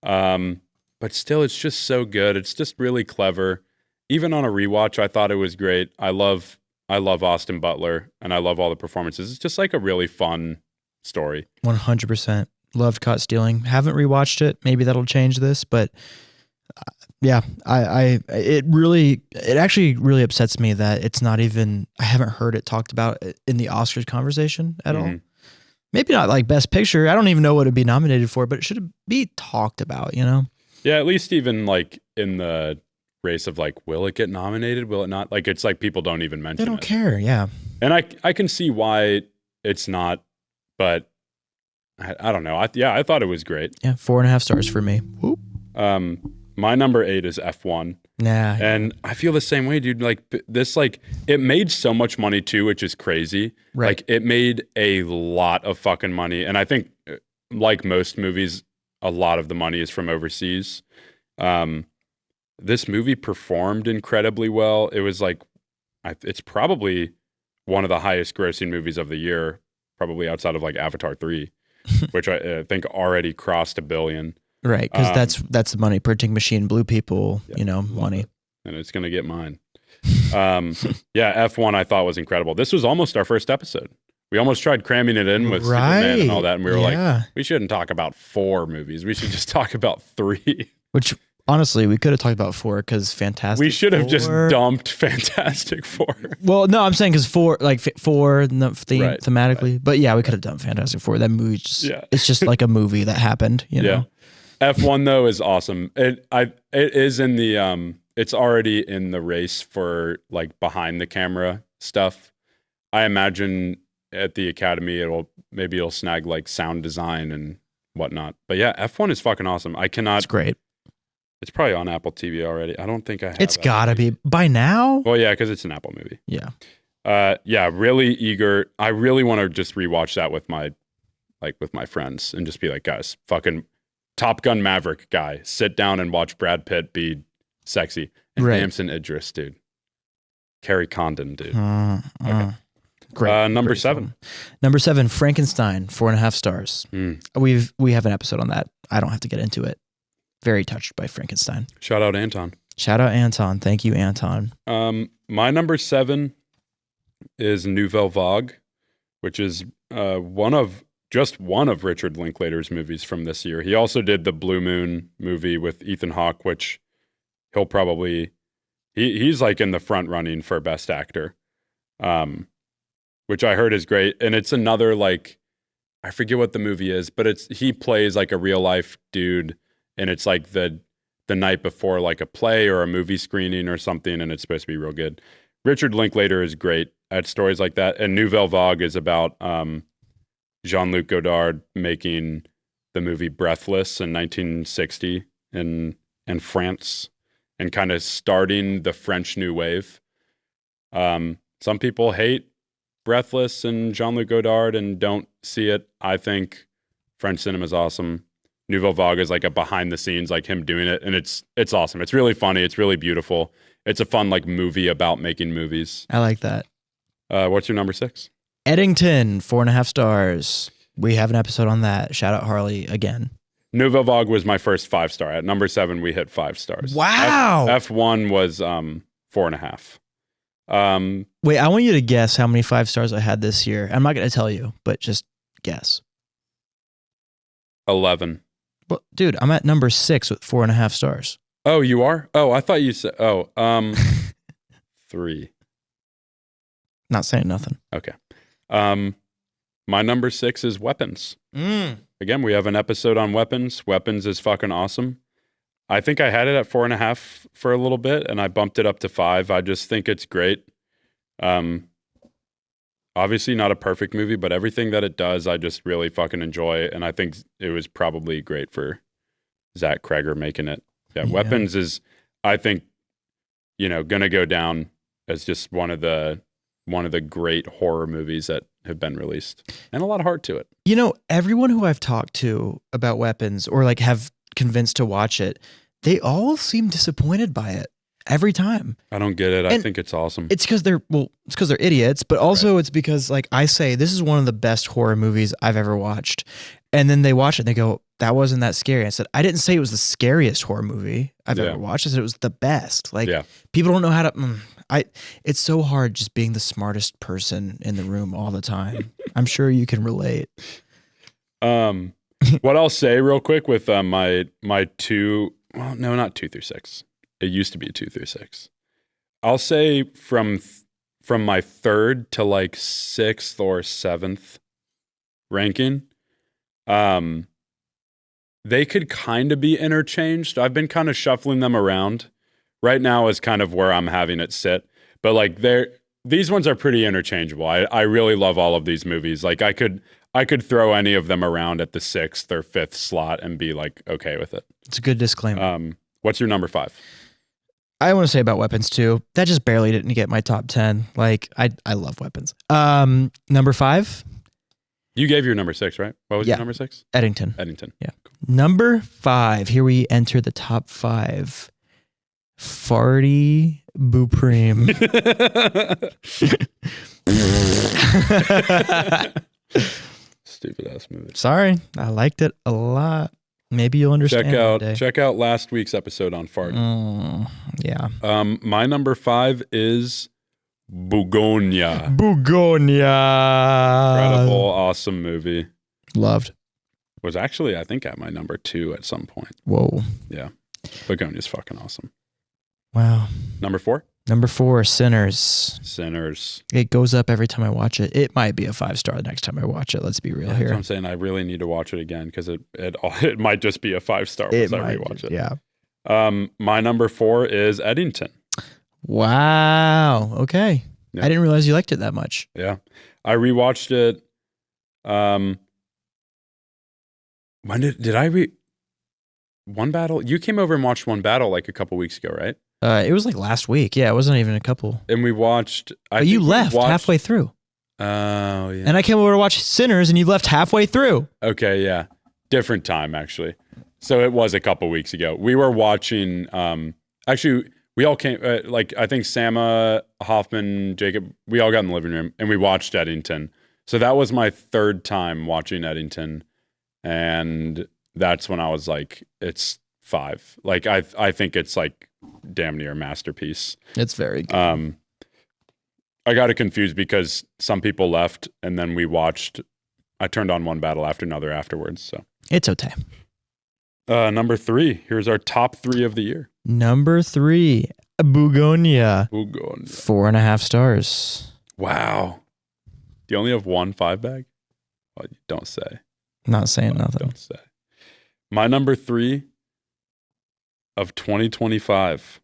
But still, it's just so good. It's just really clever. Even on a rewatch, I thought it was great. I love Austin Butler, and I love all the performances. It's just like a really fun story. 100%. Loved Caught Stealing. Haven't rewatched it. Maybe that'll change this, but yeah, it actually really upsets me that it's not even, I haven't heard it talked about in the Oscars conversation at all. Maybe not like Best Picture. I don't even know what it'd be nominated for, but it should be talked about, you know? Yeah, at least even like in the race of like, will it get nominated? Will it not? Like, it's like people don't even mention it. They don't care, yeah. And I can see why it's not, but I don't know. I thought it was great. Yeah, 4.5 stars for me. Whoop. My number 8 is F1. Nah. And I feel the same way, dude. Like this, like it made so much money too, which is crazy. Right. Like it made a lot of fucking money. And I think like most movies, a lot of the money is from overseas. This movie performed incredibly well. It was like, it's probably one of the highest grossing movies of the year, probably outside of like Avatar 3, which I think already crossed $1 billion. Right, because that's the money printing machine, blue people, Yeah, you know, money. and it's gonna get mine. Yeah, F1 I thought was incredible. This was almost our first episode. We almost tried cramming it in with Superman and all that, and we were like, we shouldn't talk about 4 movies. We should just talk about 3. Which honestly, we could have talked about 4 because Fantastic. We should have 4. just dumped Fantastic 4. Well, no, I'm saying because 4, like 4 thematically, right. But yeah, we could have done Fantastic 4. That movie, it's just like a movie that happened. You know? F1 though is awesome. It is in the it's already in the race for like behind the camera stuff. I imagine at the Academy it'll snag like sound design and whatnot. But yeah, F1 is fucking awesome. It's great. It's probably on Apple TV already. I don't think I have. It's gotta be by now. Well, yeah, because it's an Apple movie. Yeah. Yeah, really eager. I really want to just rewatch that with my friends and just be like, guys, fucking Top Gun Maverick guy, sit down and watch Brad Pitt be sexy. And Damson Idris, dude. Carrie Condon, dude. Okay. Great. Number great 7. Film. Number 7, Frankenstein, 4.5 stars. We have an episode on that. I don't have to get into it. Very touched by Frankenstein. Shout out Anton. Thank you, Anton. My number 7 is Nouvelle Vague, which is one of Richard Linklater's movies from this year. He also did the Blue Moon movie with Ethan Hawke, which he'll probably he's like in the front running for Best Actor, which I heard is great. And it's another like, I forget what the movie is, but he plays like a real life dude, and it's like the night before like a play or a movie screening or something, and it's supposed to be real good. Richard Linklater is great at stories like that, and Nouvelle Vague is about Jean-Luc Godard making the movie Breathless in 1960 in France, and kind of starting the French New Wave. Some people hate Breathless and Jean-Luc Godard and don't see it. I think French cinema is awesome. Nouvelle Vague is like a behind the scenes, like him doing it, and it's awesome. It's really funny. It's really beautiful. It's a fun like movie about making movies. I like that. What's your number 6? Eddington, 4.5 stars. We have an episode on that. Shout out Harley again. Nouvelle Vague was my first 5-star. At number 7, we hit 5 stars. Wow. F1 was 4.5. Wait, I want you to guess how many 5 stars I had this year. I'm not going to tell you, but just guess. 11. Well, dude, I'm at number 6 with 4.5 stars. Oh, you are? Oh, I thought you said, 3. Not saying nothing. Okay. My number 6 is Weapons. Again, we have an episode on Weapons. Weapons is fucking awesome. I think I had it at 4.5 for a little bit, and I bumped it up to 5. I just think it's great. Obviously not a perfect movie, but everything that it does, I just really fucking enjoy. And I think it was probably great for Zach Kreger making it. Yeah. Weapons is, I think, gonna go down as just one of the great horror movies that have been released, and a lot of heart to it. Everyone who I've talked to about Weapons or like have convinced to watch it, they all seem disappointed by it every time. I don't get it. I think it's awesome. It's because they're idiots, but also It's because like I say, this is one of the best horror movies I've ever watched. And then they watch it and they go, that wasn't that scary. I said, I didn't say it was the scariest horror movie I've ever watched. I said it was the best. Like people don't know how to, it's so hard just being the smartest person in the room all the time. I'm sure you can relate. What I'll say real quick with my 2, well, no, not 2 through 6. It used to be 2 through 6. I'll say from my 3rd to like 6th or 7th ranking, they could kind of be interchanged. I've been kind of shuffling them around. Right now is kind of where I'm having it sit. But like these ones are pretty interchangeable. I really love all of these movies. Like I could throw any of them around at the 6th or 5th slot and be like okay with it. It's a good disclaimer. What's your number 5? I want to say about Weapons too. That just barely didn't get my top 10. Like I love Weapons. Number 5. You gave your number 6, right? What was your number 6? Eddington. Yeah. Cool. Number 5. Here we enter the top 5. Farty Boupreme. Stupid ass movie. Sorry, I liked it a lot. Maybe you'll understand one day. Check out last week's episode on fart. Yeah. My number 5 is Bugonia. Bugonia. Incredible, awesome movie. Loved. Was actually, I think, at my number 2 at some point. Whoa. Yeah. Begonia's fucking awesome. Wow. Number 4? Number 4, Sinners. Sinners. It goes up every time I watch it. It might be a 5-star the next time I watch it. Let's be real here. That's what I'm saying. I really need to watch it again because it might just be a 5-star once I rewatch it. Yeah. My number 4 is Eddington. Wow. Okay. Yeah. I didn't realize you liked it that much. Yeah. I rewatched it. When did I One Battle? You came over and watched One Battle like a couple weeks ago, right? It was like last week. Yeah, it wasn't even a couple. And we watched. But you left halfway through. Oh, yeah. And I came over to watch Sinners, and you left halfway through. Okay, yeah. Different time, actually. So it was a couple weeks ago. We were watching. Actually, we all came. I think Sama, Hoffman, Jacob. We all got in the living room, and we watched Eddington. So that was my 3rd time watching Eddington, and that's when I was like, "It's 5." Like I think it's like damn near a masterpiece. It's very good. I got it confused because some people left, and then I turned on One Battle after another afterwards. So it's okay. Number 3. Here's our top 3 of the year. Number 3, Bugonia. 4.5 stars. Wow. Do you only have one 5-bag? Well, you don't say. Not saying nothing. Don't say. My number 3 of 2025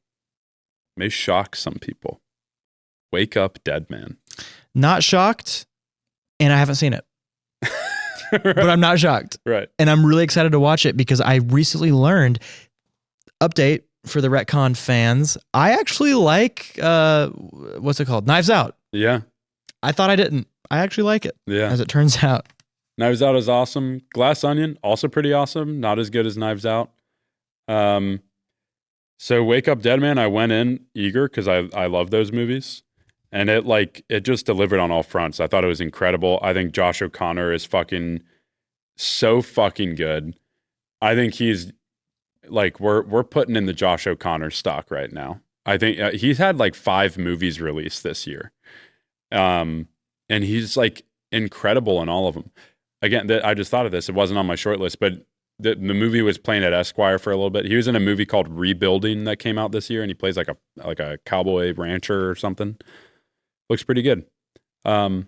may shock some people. Wake Up Dead Man. Not shocked, and I haven't seen it. Right. But I'm not shocked. Right. And I'm really excited to watch it because I recently learned, update for the Retconnd fans, I actually like, what's it called? Knives Out. Yeah. I thought I didn't. I actually like it, as it turns out. Knives Out is awesome. Glass Onion, also pretty awesome. Not as good as Knives Out. So Wake Up Dead Man, I went in eager because I love those movies. And it just delivered on all fronts. I thought it was incredible. I think Josh O'Connor is so fucking good. I think he's like, we're putting in the Josh O'Connor stock right now. I think he's had like 5 movies released this year. And he's like incredible in all of them. Again, I just thought of this. It wasn't on my short list, but the movie was playing at Esquire for a little bit. He was in a movie called Rebuilding that came out this year, and he plays like a cowboy rancher or something. Looks pretty good. But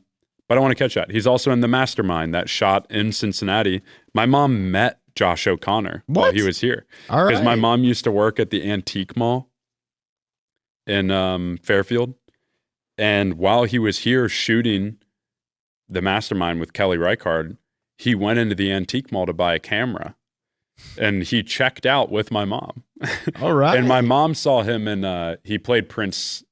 I want to catch that. He's also in The Mastermind, that shot in Cincinnati. My mom met Josh O'Connor while he was here. All right. Because my mom used to work at the Antique Mall in Fairfield. And while he was here shooting The Mastermind with Kelly Reichardt, he went into the Antique Mall to buy a camera. And he checked out with my mom. All right. And my mom saw him and he played Prince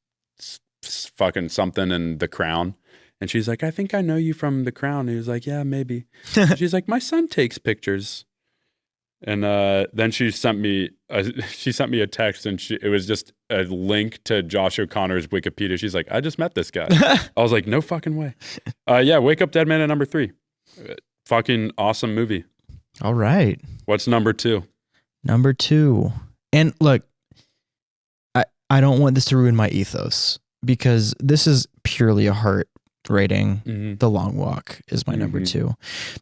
fucking something in The Crown. And she's like, I think I know you from The Crown. And he was like, yeah, maybe. She's like, my son takes pictures. And then she sent me a text, and it was just a link to Josh O'Connor's Wikipedia. She's like, I just met this guy. I was like, no fucking way. Yeah, Wake Up Dead Man at number 3. Fucking awesome movie. All right. What's number 2? Number 2. And look, I don't want this to ruin my ethos because this is purely a heart rating. Mm-hmm. The Long Walk is my number 2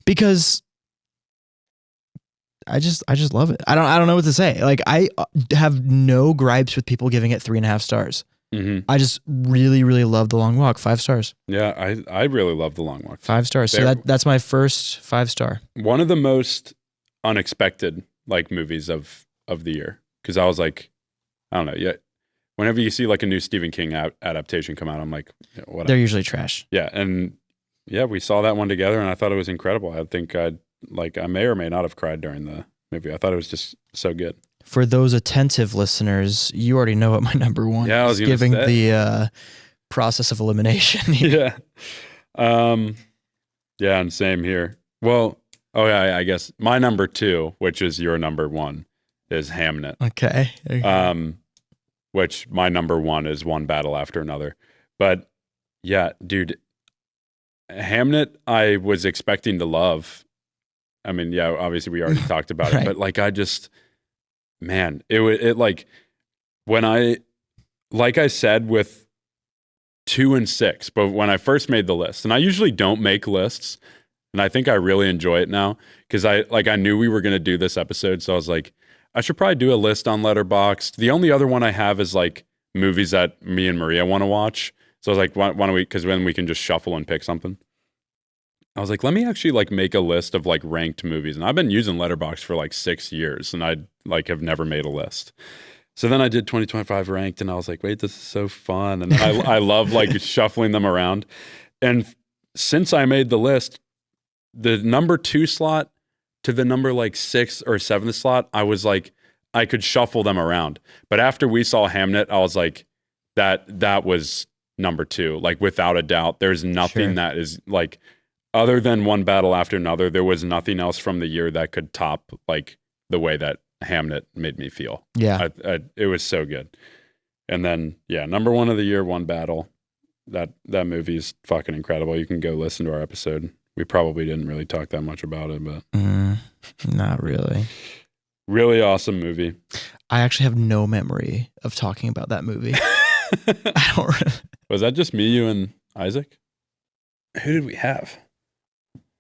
because I just love it. I don't know what to say. Like, I have no gripes with people giving it 3.5 stars. Mm-hmm. I just really, really love The Long Walk. 5 stars. Yeah, I really love The Long Walk. 5 stars. So that's my first 5-star. One of the most unexpected like movies of the year, because I was like, I don't know. Yeah, whenever you see like a new Stephen King adaptation come out, I'm like, what? They're usually trash. Yeah, and yeah, we saw that one together, and I thought it was incredible. I think I may or may not have cried during the movie. I thought it was just so good. For those attentive listeners, you already know what my number 1 yeah, I was is, giving the process of elimination. Yeah. Yeah, and same here. Well, I guess my number 2, which is your number 1, is Hamnet. Okay. Which my number 1 is One Battle After Another. But yeah, dude, Hamnet I was expecting to love. I mean, yeah, obviously we already talked about Right. it, but like I just, man, it like when like I said with 2 and 6, but when I first made the list, and I usually don't make lists, and I think I really enjoy it now because I knew we were going to do this episode, so I was like, I should probably do a list on Letterboxd. The only other one I have is like movies that me and Maria want to watch. So I was like, why don't we? Because then we can just shuffle and pick something. I was like, let me actually like make a list of like ranked movies, and I've been using Letterboxd for like 6 years, and I like have never made a list. So then I did 2025 ranked, and I was like, wait, this is so fun, and then I love like shuffling them around. And since I made the list, the number 2 slot to the number like 6 or 7th slot, I was like, I could shuffle them around. But after we saw Hamnet, I was like, that was number 2, like without a doubt. There's nothing that is like, other than One Battle After Another, there was nothing else from the year that could top like the way that Hamnet made me feel. Yeah. It was so good. And then, yeah, number 1 of the year, One Battle. That movie's fucking incredible. You can go listen to our episode. We probably didn't really talk that much about it, but not really. Really awesome movie. I actually have no memory of talking about that movie. I don't. Was that just me, you, and Isaac? Who did we have?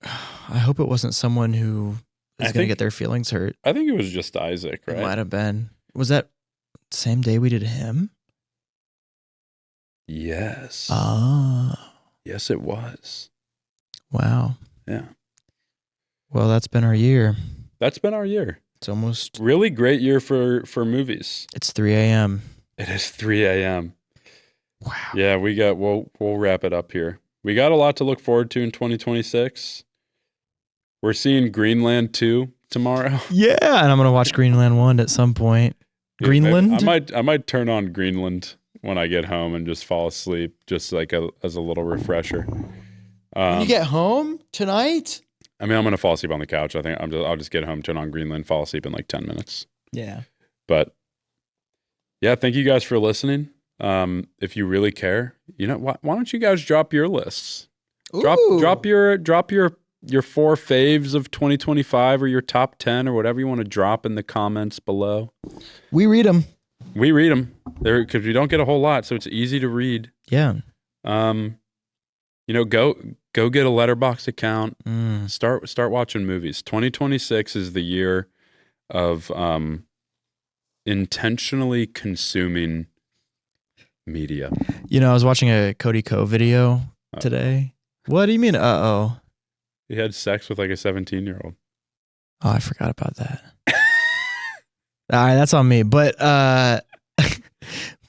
I hope it wasn't someone who is going to get their feelings hurt. I think it was just Isaac, right? It might have been. Was that same day we did him? Yes. Ah. Yes, it was. Wow. Yeah. Well, that's been our year. That's been our year. It's almost really great year for movies. It's 3 a.m. It is 3 a.m. Wow. Yeah, we'll wrap it up here. We got a lot to look forward to in 2026. We're seeing Greenland 2 tomorrow. Yeah, and I'm gonna watch Greenland 1 at some point. Greenland? I might turn on Greenland when I get home and just fall asleep, just like as a little refresher. When you get home tonight? I mean, I'm gonna fall asleep on the couch. I think I'll just get home, turn on Greenland, fall asleep in like 10 minutes. Yeah. But yeah, thank you guys for listening. If you really care, why don't you guys drop your lists? Drop your 4 faves of 2025 or your top 10 or whatever you want to drop in the comments below. We read them. We read them there because we don't get a whole lot, so it's easy to read. Yeah. Go get a Letterboxd account. Start watching movies. 2026 is the year of intentionally consuming media. I was watching a Cody Ko video today. What do you mean? He had sex with like a 17-year-old. Oh, I forgot about that. All right, that's on me. But I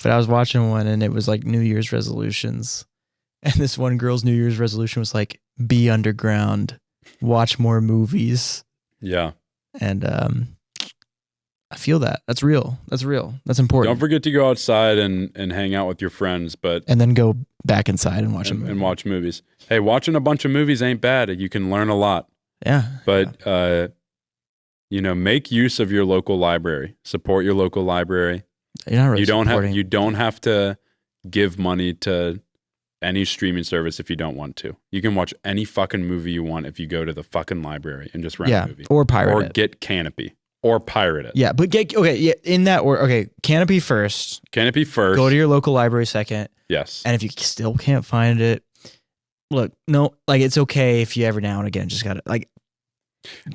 was watching one and it was like New Year's resolutions. And this one girl's New Year's resolution was like, be underground, watch more movies. Yeah. And I feel that. That's real. That's important. Don't forget to go outside and hang out with your friends, and then go back inside and watch a movie. And watch movies. Hey, watching a bunch of movies ain't bad. You can learn a lot. Yeah. But make use of your local library. Support your local library. You're not really you don't have to give money to any streaming service if you don't want to. You can watch any fucking movie you want if you go to the fucking library and just rent a movie. Or pirate or it. Get Canopy. Or pirate it. Yeah, but in that order. Okay, Canopy first. Canopy first. Go to your local library second. Yes. And if you still can't find it, look, no, like it's okay if you ever now and again just gotta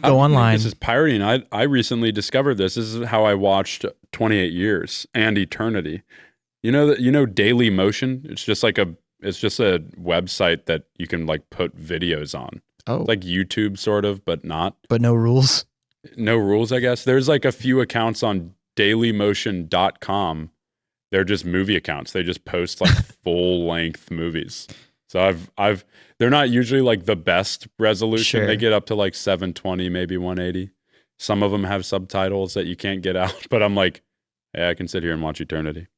go online. This is pirating. I recently discovered this. This is how I watched 28 Years and Eternity. Daily Motion. It's just a website that you can like put videos on. Oh, like YouTube sort of, but not. But no rules. No rules, I guess. There's like a few accounts on dailymotion.com. They're just movie accounts. They just post like full length movies. So they're not usually like the best resolution. Sure. They get up to like 720, maybe 180. Some of them have subtitles that you can't get out, but I'm like, hey, I can sit here and watch Eternity.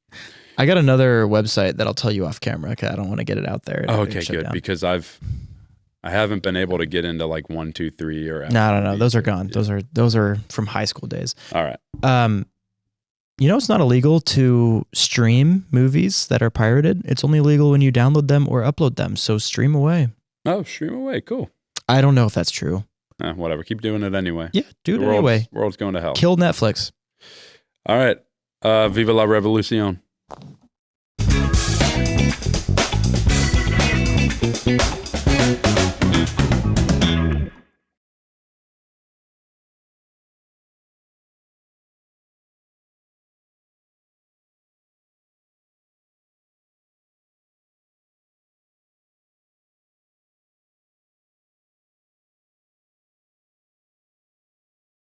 I got another website that I'll tell you off camera. I don't want to get it out there. Oh, okay, good. Down. Because I haven't been able to get into like 1, 2, 3 or no. Those are gone. Yeah. Those are from high school days. All right. It's not illegal to stream movies that are pirated. It's only illegal when you download them or upload them. So stream away. Oh, stream away. Cool. I don't know if that's true. Whatever. Keep doing it anyway. Yeah, do it The anyway. World's going to hell. Kill Netflix. All right. Viva la revolución.